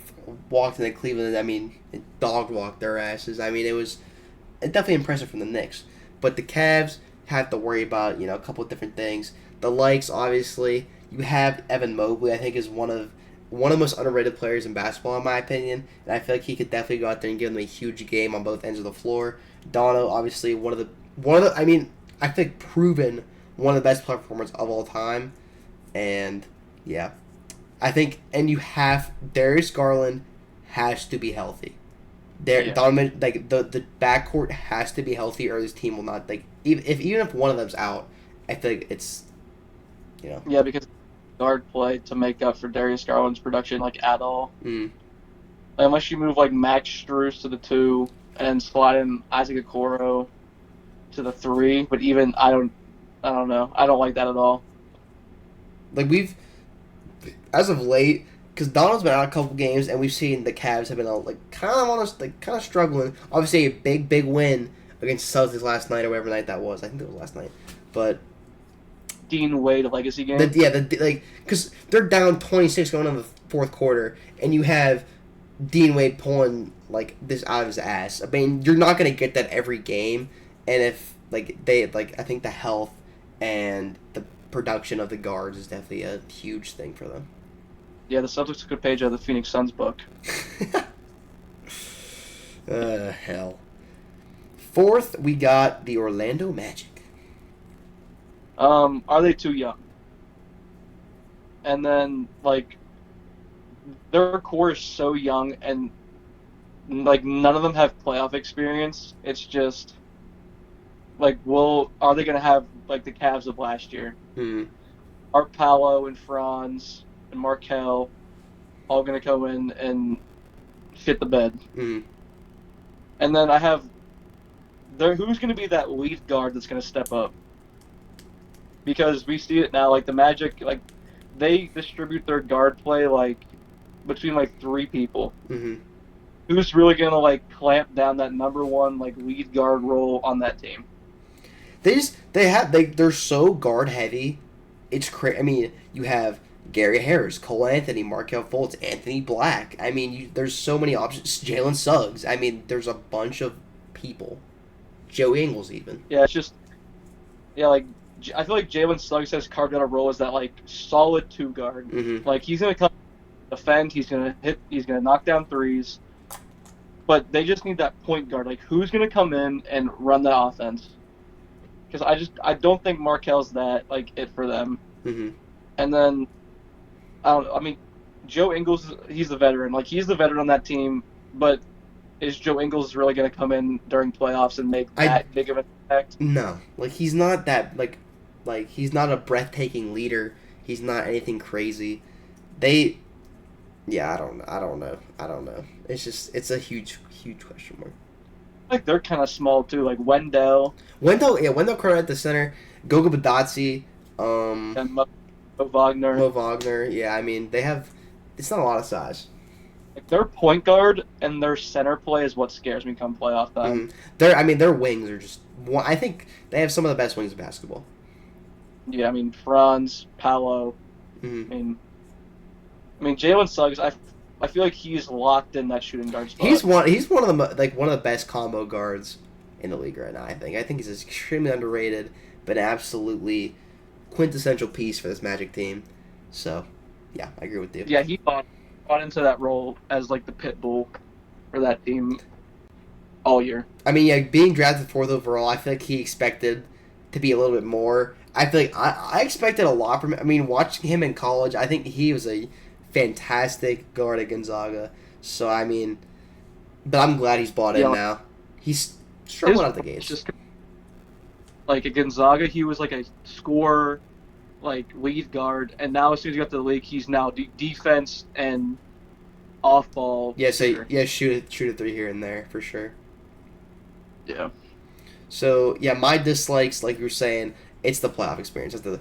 walked into Cleveland. I mean, dog walked their asses. I mean, it was definitely impressive from the Knicks. But the Cavs have to worry about a couple of different things. The likes, obviously, You have Evan Mobley, I think, is one of the most underrated players in basketball, in my opinion. And I feel like he could definitely go out there and give them a huge game on both ends of the floor. Dono, obviously, I mean, I think proven one of the best performers of all time. And, yeah. I think, and you have, Darius Garland has to be healthy. Donovan, like, the backcourt has to be healthy or this team will not, like, even if one of them's out, I think it's, Yeah, because guard play to make up for Darius Garland's production, like, at all. Mm. Unless you move, like, Max Strus to the 2 and slide in Isaac Okoro to the 3, but even, I don't know. I don't like that at all. Like, as of late, because Donald's been out a couple games, and we've seen the Cavs have been kind of struggling. Obviously, a big win against the Celtics last night or whatever night that was. I think it was last night, but Dean Wade legacy game. Because they're down 26 going on the fourth quarter, and you have Dean Wade pulling like this out of his ass. I mean, you're not gonna get that every game, and if I think the health and the production of the guards is definitely a huge thing for them. Yeah, the Celtics took a page out of the Phoenix Suns book. Hell. Fourth, we got the Orlando Magic. Are they too young? And then, like, their core is so young, and, like, none of them have playoff experience. It's just, like, are they going to have, like, the Cavs of last year? Mm-hmm. Are Paolo and Franz and Markel all going to go in and fit the bed? Mm-hmm. And then who's going to be that lead guard that's going to step up? Because we see it now, like, the Magic, like, they distribute their guard play, like, between, like, 3 people. Mm-hmm. Who's really going to, like, clamp down that number 1, like, lead guard role on that team? They're so guard heavy. It's crazy. I mean, you have Gary Harris, Cole Anthony, Markelle Fultz, Anthony Black. I mean, there's so many options. Jalen Suggs. I mean, there's a bunch of people. Joe Ingles even. Yeah, it's just, yeah, like, I feel like Jalen Suggs has carved out a role as that, like, solid 2 guard. Mm-hmm. Like, he's going to come defend, he's going to knock down threes, but they just need that point guard. Like, who's going to come in and run that offense? Because I don't think Markel's that, like, it for them. Mm-hmm. And then, I mean, Joe Ingles, he's the veteran. Like, he's the veteran on that team, but is Joe Ingles really going to come in during playoffs and make that big of an impact? No. Like, he's not that, like, he's not a breathtaking leader. He's not anything crazy. I don't know. It's just, it's a huge question mark. Like, they're kind of small, too. Like, Wendell Carter at the center. Goga Badazzi. And Mo Wagner. Yeah, I mean, it's not a lot of size. Like, their point guard and their center play is what scares me come playoff time. Their wings are just, I think they have some of the best wings in basketball. Yeah, I mean, Franz, Paolo. Mm-hmm. I mean, Jalen Suggs, I feel like he's locked in that shooting guard spot. He's one of the best combo guards in the league right now. I think he's extremely underrated, but absolutely quintessential piece for this Magic team. So, yeah, I agree with you. Yeah, he bought into that role as, like, the pit bull for that team all year. I mean, yeah, being drafted 4th overall, I feel like he expected to be a little bit more. I feel like I expected a lot from him. I mean, watching him in college, I think he was a fantastic guard at Gonzaga. So, I mean, but I'm glad he's bought in now. He's struggling out the gates. Just, like, at Gonzaga, he was like a scorer, like, lead guard, and now as soon as he got to the league, he's now defense and off ball. Yeah, shoot a 3 here and there for sure. Yeah. So yeah, my dislikes, like you were saying, it's the playoff experience. The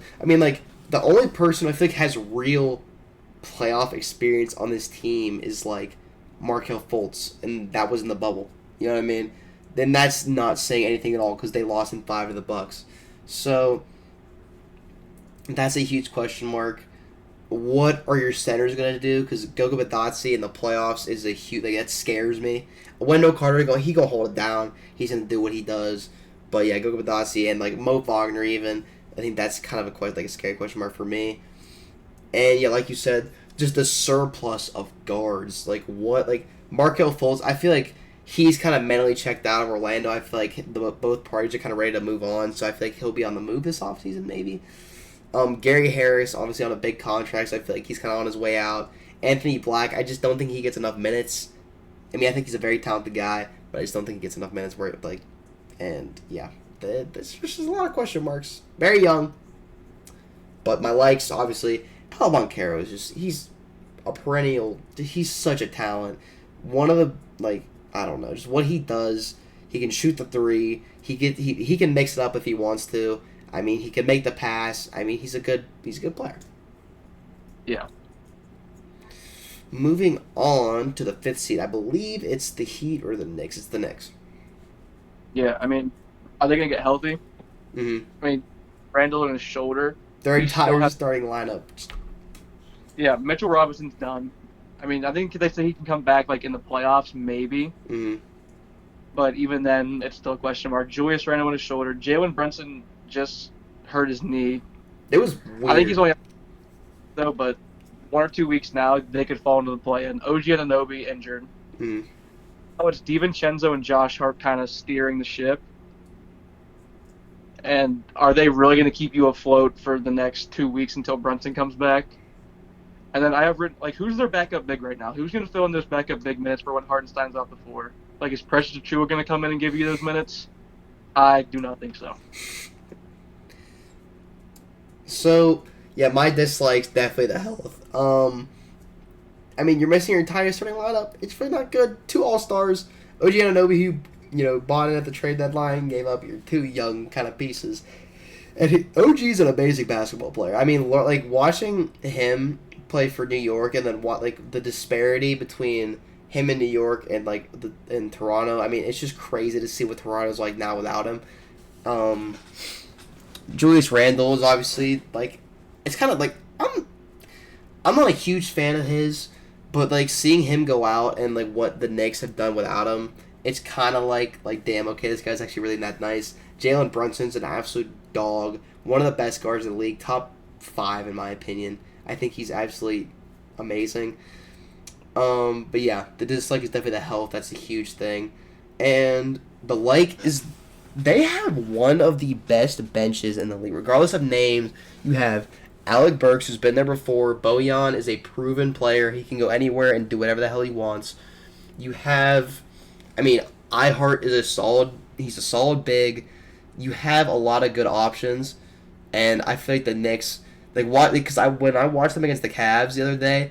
only person I think has real playoff experience on this team is like Markelle Fultz, and that was in the bubble. You know what I mean? Then that's not saying anything at all because they lost in 5 to the Bucks. So that's a huge question mark. What are your centers going to do? Because Goga Badazzi in the playoffs is a huge... that scares me. Wendell Carter, he going to hold it down. He's going to do what he does. But yeah, Goga Badazzi and Mo Wagner even. I think that's kind of a scary question mark for me. And yeah, like you said, just the surplus of guards. Like what? Like Markel Fultz, I feel like he's kind of mentally checked out of Orlando. I feel like both parties are kind of ready to move on. So I feel like he'll be on the move this offseason maybe. Gary Harris, obviously on a big contract, so I feel like he's kind of on his way out. Anthony Black, I just don't think he gets enough minutes. I mean, I think he's a very talented guy, but I just don't think he gets enough minutes where, like, and yeah, there's just a lot of question marks. Very young, but my likes, obviously, Paul Boncaro is just, he's a perennial, he's such a talent. One of the, like, I don't know, just what he does, he can shoot the three, he can mix it up if he wants to. I mean, he can make the pass. I mean, he's a good player. Yeah. Moving on to the 5th seed, I believe it's the Heat or the Knicks. It's the Knicks. Yeah, I mean, are they gonna get healthy? Mm-hmm. I mean, Randall on his shoulder. Their entire starting lineup. Yeah, Mitchell Robinson's done. I mean, I think they say he can come back like in the playoffs, maybe. Mm-hmm. But even then, it's still a question mark. Julius Randle on his shoulder. Jalen Brunson just hurt his knee. It was weird. I think he's only though, but 1 or 2 weeks now they could fall into the play-in. OG Anunoby injured. Mm-hmm. Oh, it's DiVincenzo and Josh Hart kind of steering the ship. And are they really going to keep you afloat for the next 2 weeks until Brunson comes back? And then I have written, like, who's their backup big right now? Who's going to fill in those backup big minutes for when Hardenstein's off the floor? Like, is Precious Achiuwa going to come in and give you those minutes? I do not think so. So, yeah, my dislikes, definitely the health. I mean, you're missing your entire starting lineup. It's really not good. 2 All-Stars. OG Anunoby, who, bought in at the trade deadline, gave up your 2 young kind of pieces. And OG's an amazing basketball player. I mean, like, watching him play for New York and then the disparity between him in New York and, like, in Toronto. I mean, it's just crazy to see what Toronto's like now without him. Julius Randle is obviously, like, it's kind of like, I'm not a huge fan of his, but, like, seeing him go out and, like, what the Knicks have done without him, it's kind of like, damn, okay, this guy's actually really that nice. Jalen Brunson's an absolute dog. One of the best guards in the league. Top 5, in my opinion. I think he's absolutely amazing. But, yeah, the dislike is definitely the health. That's a huge thing. And the like is they have one of the best benches in the league. Regardless of names, you have Alec Burks, who's been there before. Bojan is a proven player. He can go anywhere and do whatever the hell he wants. You have, I mean, iHeart is he's a solid big. You have a lot of good options. And I feel like the Knicks, like, what, because when I watched them against the Cavs the other day,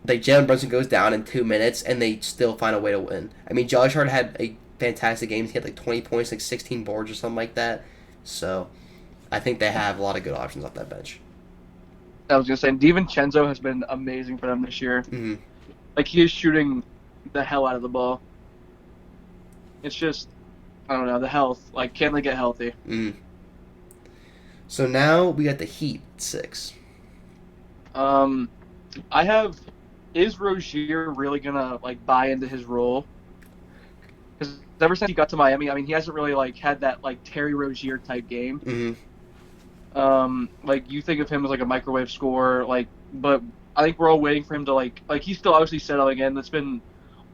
like, Jalen Brunson goes down in 2 minutes, and they still find a way to win. I mean, Josh Hart had a fantastic game. He had, like, 20 points, like, 16 boards or something like that. So, I think they have a lot of good options off that bench. I was going to say, DiVincenzo has been amazing for them this year. Mm-hmm. Like, he is shooting the hell out of the ball. It's just, I don't know, the health. Like, can they get healthy? Mm-hmm. So now we got the Heat 6. Is Rozier really gonna like buy into his role? Because ever since he got to Miami, I mean, he hasn't really like had that like Terry Rozier type game. Mm-hmm. Like you think of him as like a microwave scorer, like, but I think we're all waiting for him to like he's still obviously settling in. It's been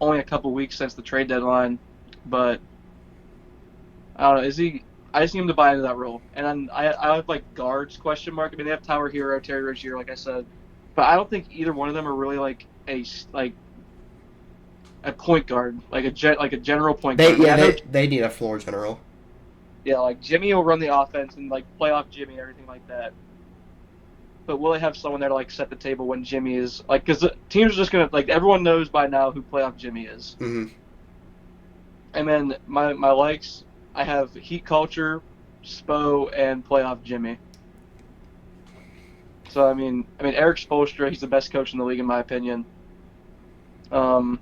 only a couple weeks since the trade deadline, but I don't know. I just need him to buy into that role. And then I have like guards question mark. I mean, they have Tyler Hero, Terry Rozier, like I said, but I don't think either one of them are really like a point guard, like a general point guard. They need a floor general. Yeah, like Jimmy will run the offense and like play off Jimmy and everything like that. But will they have someone there to like set the table when Jimmy is like? Because teams are just gonna like everyone knows by now who playoff Jimmy is. Mm-hmm. And then my likes. I have Heat Culture, Spo, and Playoff Jimmy. So I mean Eric Spoelstra, he's the best coach in the league in my opinion. And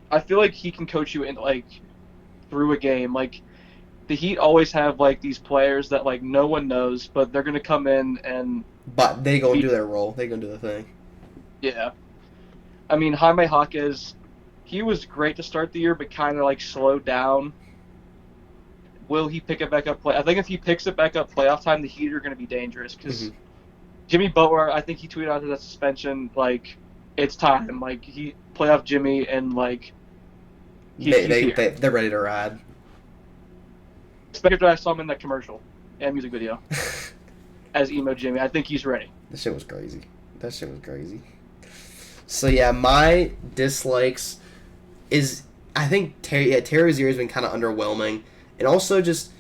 I feel like he can coach you in like through a game. Like the Heat always have like these players that like no one knows, but they're gonna come in and. But they gonna do their role. They gonna do the thing. Yeah. I mean Jaime Jaquez. He was great to start the year, but kind of like slowed down. Will he pick it back up? I think if he picks it back up playoff time, the Heat are going to be dangerous. Because Jimmy Butler, I think he tweeted out that suspension, like, it's time. Like, playoff Jimmy, and, like, he's here. They're ready to ride. Especially after I saw him in that commercial and music video as Emo Jimmy. I think he's ready. That shit was crazy. So, yeah, my dislikes is, I think Terry Rozier has been kind of underwhelming. And also just,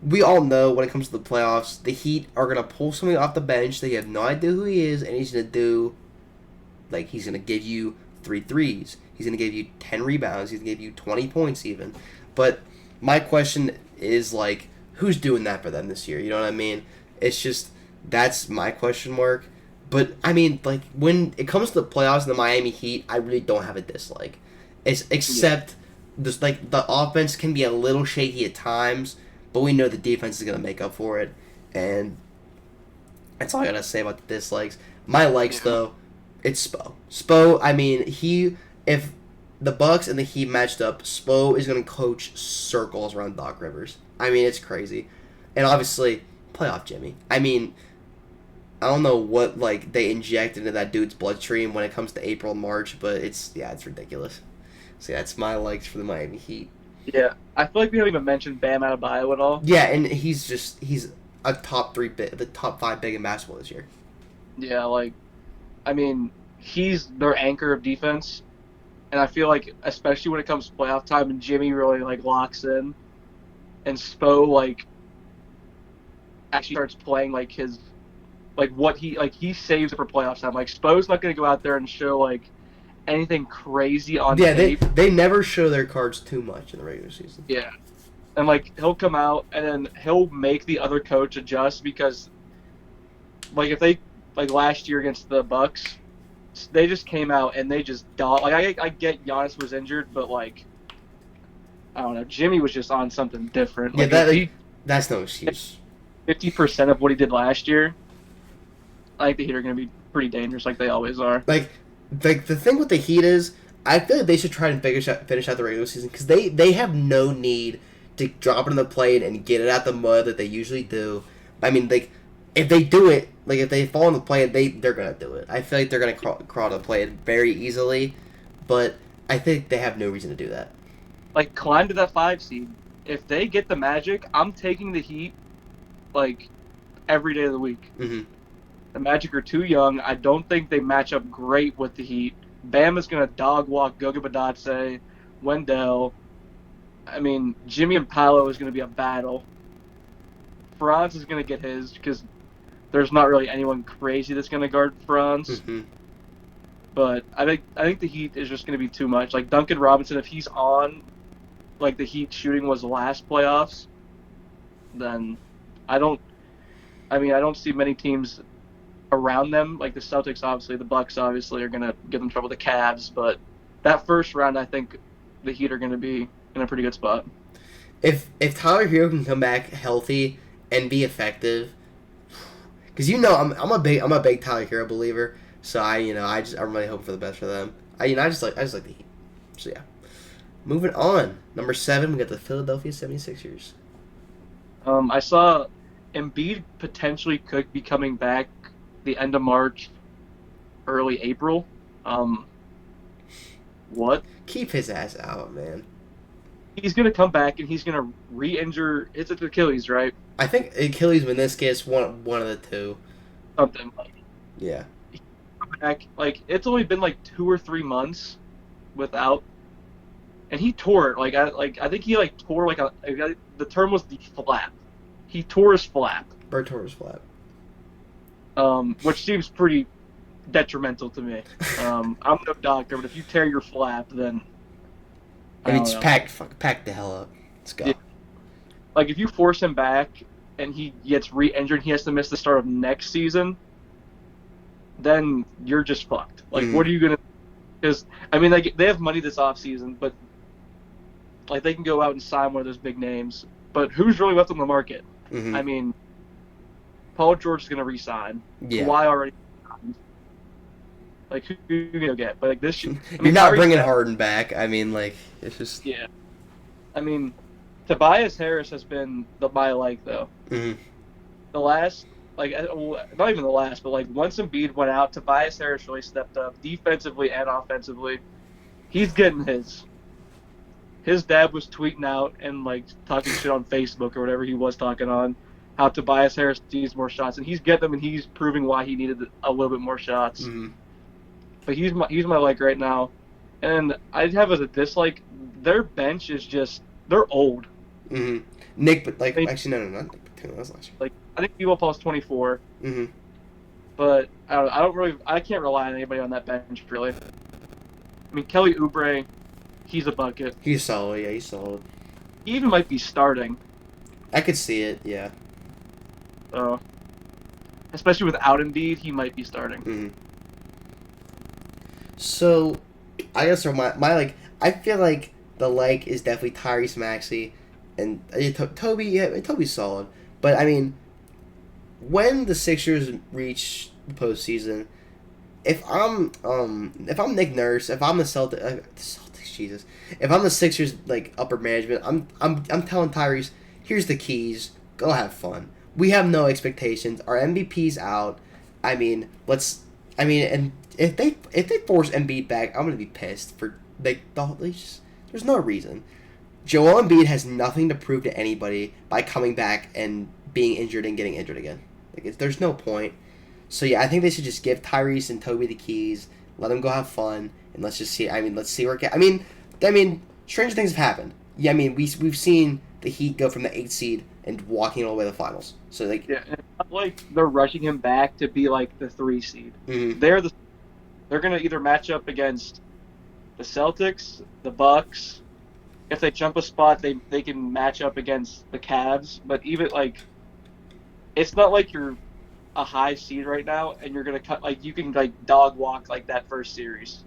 we all know when it comes to the playoffs, the Heat are going to pull somebody off the bench. They have no idea who he is, and he's going to do, like, he's going to give you 3 threes. He's going to give you 10 rebounds. He's going to give you 20 points even. But my question is, like, who's doing that for them this year? You know what I mean? It's just, that's my question mark. But, I mean, like, when it comes to the playoffs and the Miami Heat, I really don't have a dislike. Except, just, like, the offense can be a little shaky at times, but we know the defense is going to make up for it. And that's all I got to say about the dislikes. My likes, though, it's Spo. Spo, I mean, if the Bucks and the Heat matched up, Spo is going to coach circles around Doc Rivers. I mean, it's crazy. And obviously, playoff Jimmy. I mean, I don't know what, like, they inject into that dude's bloodstream when it comes to April and March, but it's ridiculous. So, yeah, that's my likes for the Miami Heat. Yeah, I feel like we haven't even mentioned Bam Adebayo at all. Yeah, and he's a the top 5 big in basketball this year. Yeah, like, I mean, he's their anchor of defense, and I feel like, especially when it comes to playoff time, and Jimmy really, like, locks in, and Spo, like, actually starts playing, like, his, like, what he saves it for playoff time. Like, Spo's not going to go out there and show, like, anything crazy on tape. They never show their cards too much in the regular season. Yeah. And, like, he'll come out, and then he'll make the other coach adjust because, like, if they, like, last year against the Bucks, they just came out and they just like, I get Giannis was injured, but, like, I don't know, Jimmy was just on something different. Yeah, like, that's no excuse. 50% of what he did last year, I think the Heat are going to be pretty dangerous like they always are. Like, the thing with the Heat is, I feel like they should try and finish out the regular season because they have no need to drop it in the plane and get it out the mud that they usually do. I mean, like, if they do it, like, if they fall in the plane, they're going to do it. I feel like they're going to crawl to the plane very easily, but I think they have no reason to do that. Like, climb to that 5 seed. If they get the Magic, I'm taking the Heat, like, every day of the week. Mm-hmm. The Magic are too young. I don't think they match up great with the Heat. Bam is going to dog walk Goga Bitadze, Wendell. I mean, Jimmy and Paolo is going to be a battle. Franz is going to get his because there's not really anyone crazy that's going to guard Franz. Mm-hmm. But I think the Heat is just going to be too much. Like, Duncan Robinson, if he's on, like the Heat shooting was last playoffs, then I don't see many teams around them. Like the Celtics, obviously, the Bucks, obviously, are going to give them trouble. The Cavs, but that first round, I think the Heat are going to be in a pretty good spot. If Tyler Hero can come back healthy and be effective, because I'm a big Tyler Hero believer, so I'm really hoping for the best for them. I just like the Heat. So yeah, moving on. Number 7, we got the Philadelphia 76ers. I saw Embiid potentially could be coming back the end of March, early April. What? Keep his ass out, man. He's going to come back and he's going to re-injure his Achilles, right? I think Achilles, meniscus, one of the two. Something like. Yeah. Back, like, it's only been like 2 or 3 months without, and he tore it. I think he tore the term was the flap. He tore his flap. Bird tore his flap. Which seems pretty detrimental to me. I'm no doctor, but if you tear your flap, then Just pack the hell up. Let's go. Yeah. Like, if you force him back and he gets re-injured, and he has to miss the start of next season, then you're just fucked. Like, what are you gonna? Because I mean, they have money this offseason, but like they can go out and sign one of those big names. But who's really left on the market? Mm-hmm. I mean, Paul George is gonna re-sign. Yeah. Kawhi already signed. Like, who are you gonna get? But like this, you're not bringing Harden back. I mean, like, it's just. Yeah. I mean, Tobias Harris has been my like though. Mm-hmm. The last like not even the last, but like once Embiid went out, Tobias Harris really stepped up defensively and offensively. He's getting his. His dad was tweeting out and like talking shit on Facebook or whatever he was talking on how Tobias Harris needs more shots, and he's getting them, and he's proving why he needed a little bit more shots. Mm-hmm. But he's my like right now, and I have as a dislike. Their bench is just they're old. Mm-hmm. Nick, but like actually no, not Nick Batum. That was last year. Like I think Evo Paul's 24. Mm-hmm. But I can't rely on anybody on that bench really. I mean Kelly Oubre, he's a bucket. He's solid. Yeah, he's solid. He even might be starting. I could see it. Yeah. Especially without Embiid, he might be starting. Mm-hmm. So, I guess for my like, I feel like the like is definitely Tyrese Maxey, and Toby. Yeah, Toby's solid. But I mean, when the Sixers reach the postseason, if I'm Nick Nurse, if I'm the Celtics, Jesus, if I'm the Sixers like upper management, I'm telling Tyrese, here's the keys, go have fun. We have no expectations. Our MVP's out. And if they force Embiid back, I'm gonna be pissed for there's no reason. Joel Embiid has nothing to prove to anybody by coming back and being injured and getting injured again. There's no point. So yeah, I think they should just give Tyrese and Toby the keys, let them go have fun, and let's just see. Let's see where it gets. Stranger things have happened. Yeah, we've seen the Heat go from the 8th seed and walking all the way to the finals. So yeah, it's not like they're rushing him back to be like the 3 seed. Mm-hmm. They're gonna either match up against the Celtics, the Bucks. If they jump a spot, they can match up against the Cavs. But even like, it's not like you're a high seed right now, and you're gonna cut you can dog walk that first series.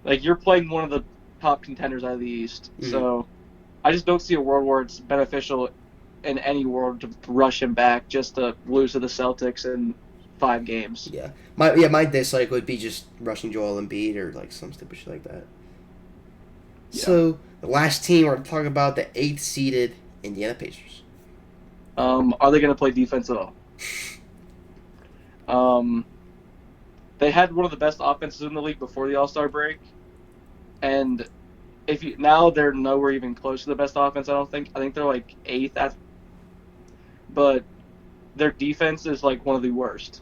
You're playing one of the top contenders out of the East. Mm-hmm. So I just don't see a world where it's beneficial in any world to rush him back just to lose to the Celtics in 5 games. Yeah. My dislike would be just rushing Joel Embiid or some stupid shit like that. Yeah. So the last team we're talking about, the 8th seeded Indiana Pacers. Are they going to play defense at all? They had one of the best offenses in the league before the All-Star break, and now they're nowhere even close to the best offense. I don't think. I think they're 8th but their defense is one of the worst.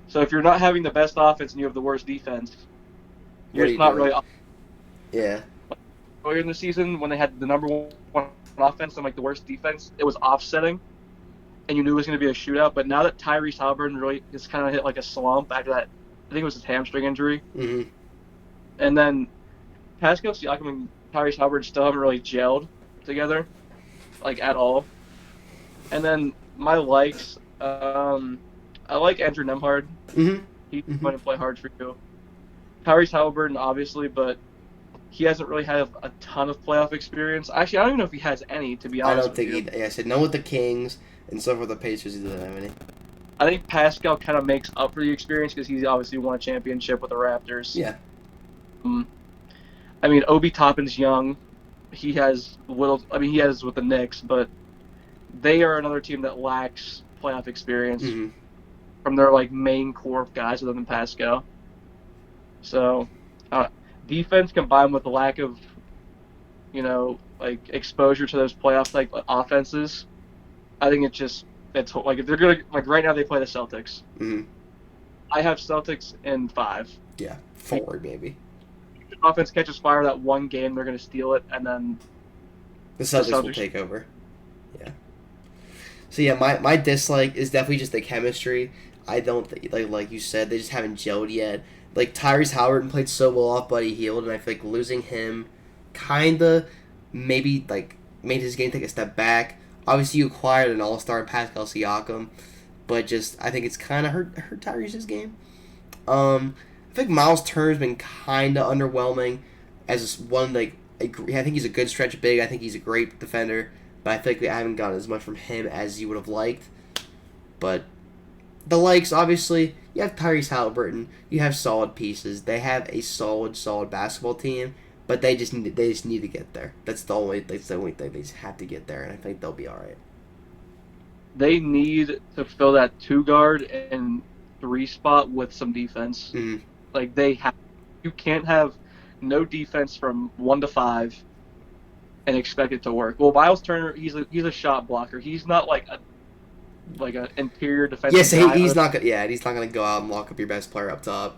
So if you're not having the best offense and you have the worst defense, you're just not really. Yeah. Earlier in the season, when they had the number 1 offense and the worst defense, it was offsetting, and you knew it was going to be a shootout. But now that Tyrese Halliburton really just kind of hit a slump after that, I think it was his hamstring injury, mm-hmm. and then Pascal Siakam and Tyrese Halliburton still haven't really gelled together, at all. And then my likes, I like Andrew Nembhard. Mm-hmm. He's going to play hard for you. Tyrese Halliburton, obviously, but he hasn't really had a ton of playoff experience. Actually, I don't even know if he has any, to be honest. I don't think he. I said no with the Kings, and so for the Pacers, he doesn't have any. I think Pascal kind of makes up for the experience because he's obviously won a championship with the Raptors. Yeah. Obi Toppin's young. He has he has with the Knicks, but they are another team that lacks playoff experience from their main core of guys other than Pascal. So, defense combined with the lack of, exposure to those playoff offenses, I think it's if they're gonna right now they play the Celtics. Mm-hmm. I have Celtics in 5. Yeah, 4 maybe. Offense catches fire that one game, they're gonna steal it, and then the Celtics will take over. Yeah. So yeah, my dislike is definitely just the chemistry. I don't think like you said, they just haven't gelled yet. Tyrese Halliburton played so well off Buddy Hield, and I feel losing him kinda maybe made his game take a step back. Obviously, you acquired an all-star in Pascal Siakam, but just I think it's kind of hurt Tyrese's game. I think Miles Turner's been kind of underwhelming as one I think he's a good stretch big. I think he's a great defender, but I think I haven't gotten as much from him as you would have liked. But the likes, obviously, you have Tyrese Halliburton. You have solid pieces. They have a solid basketball team, but they just need to get there. That's the only thing. They just have to get there, and I think they'll be all right. they need to fill that 2 guard and 3 spot with some defense. Mm-hmm. Like you can't have no defense from 1 to 5 and expect it to work. Well, Miles Turner, he's a shot blocker. He's not like an interior defensive Yes, guy. he's not gonna. Yeah, he's not gonna go out and lock up your best player up top.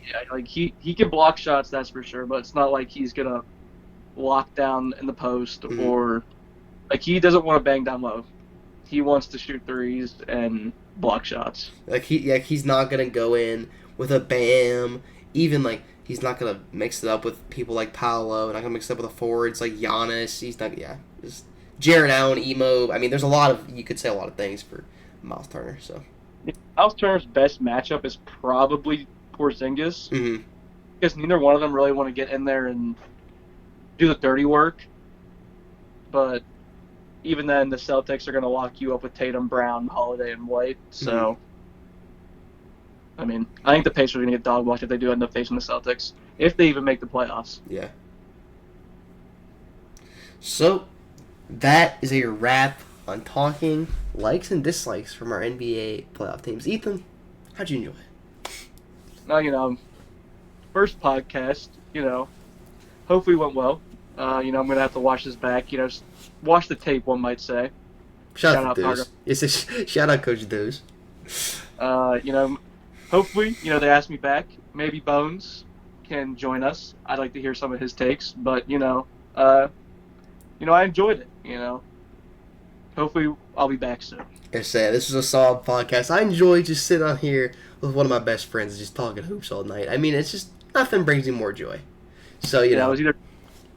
Yeah, like he can block shots, that's for sure. But it's not like he's gonna lock down in the post or like he doesn't want to bang down low. He wants to shoot threes and block shots. He's not gonna go in with a Bam. Even like he's not gonna mix it up with people like Paolo. Not gonna mix it up with the forwards like Giannis. He's not. Yeah, just Jaron Allen, Emo. I mean, there's a lot of you could say a lot of things for Miles Turner. So Miles Turner's best matchup is probably Porzingis because neither one of them really want to get in there and do the dirty work. But even then, the Celtics are going to lock you up with Tatum, Brown, Holiday, and White. So, I mean, I think the Pacers are going to get dog walked if they do end up facing the Celtics, if they even make the playoffs. Yeah. So, that is a wrap on talking likes and dislikes from our NBA playoff teams. Ethan, how'd you enjoy it? Now, first podcast, hopefully went well. I'm going to have to watch this back, watch the tape, one might say. Shout out Parker. Shout out Coach Deuce. Hopefully, they ask me back. Maybe Bones can join us. I'd like to hear some of his takes, but I enjoyed it. Hopefully, I'll be back soon. I say this was a solid podcast. I enjoy just sitting on here with one of my best friends, just talking hoops all night. I mean, it's just nothing brings me more joy. So I was either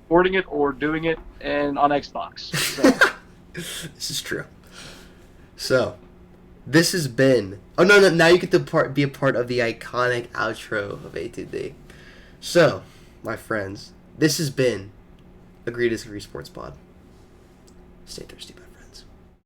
recording it or doing it and on Xbox. So. This is true. So, this has been. Oh no! Now you get to be a part of the iconic outro of A2D. So, my friends, this has been Agree to Disagree Sports Pod. Stay thirsty.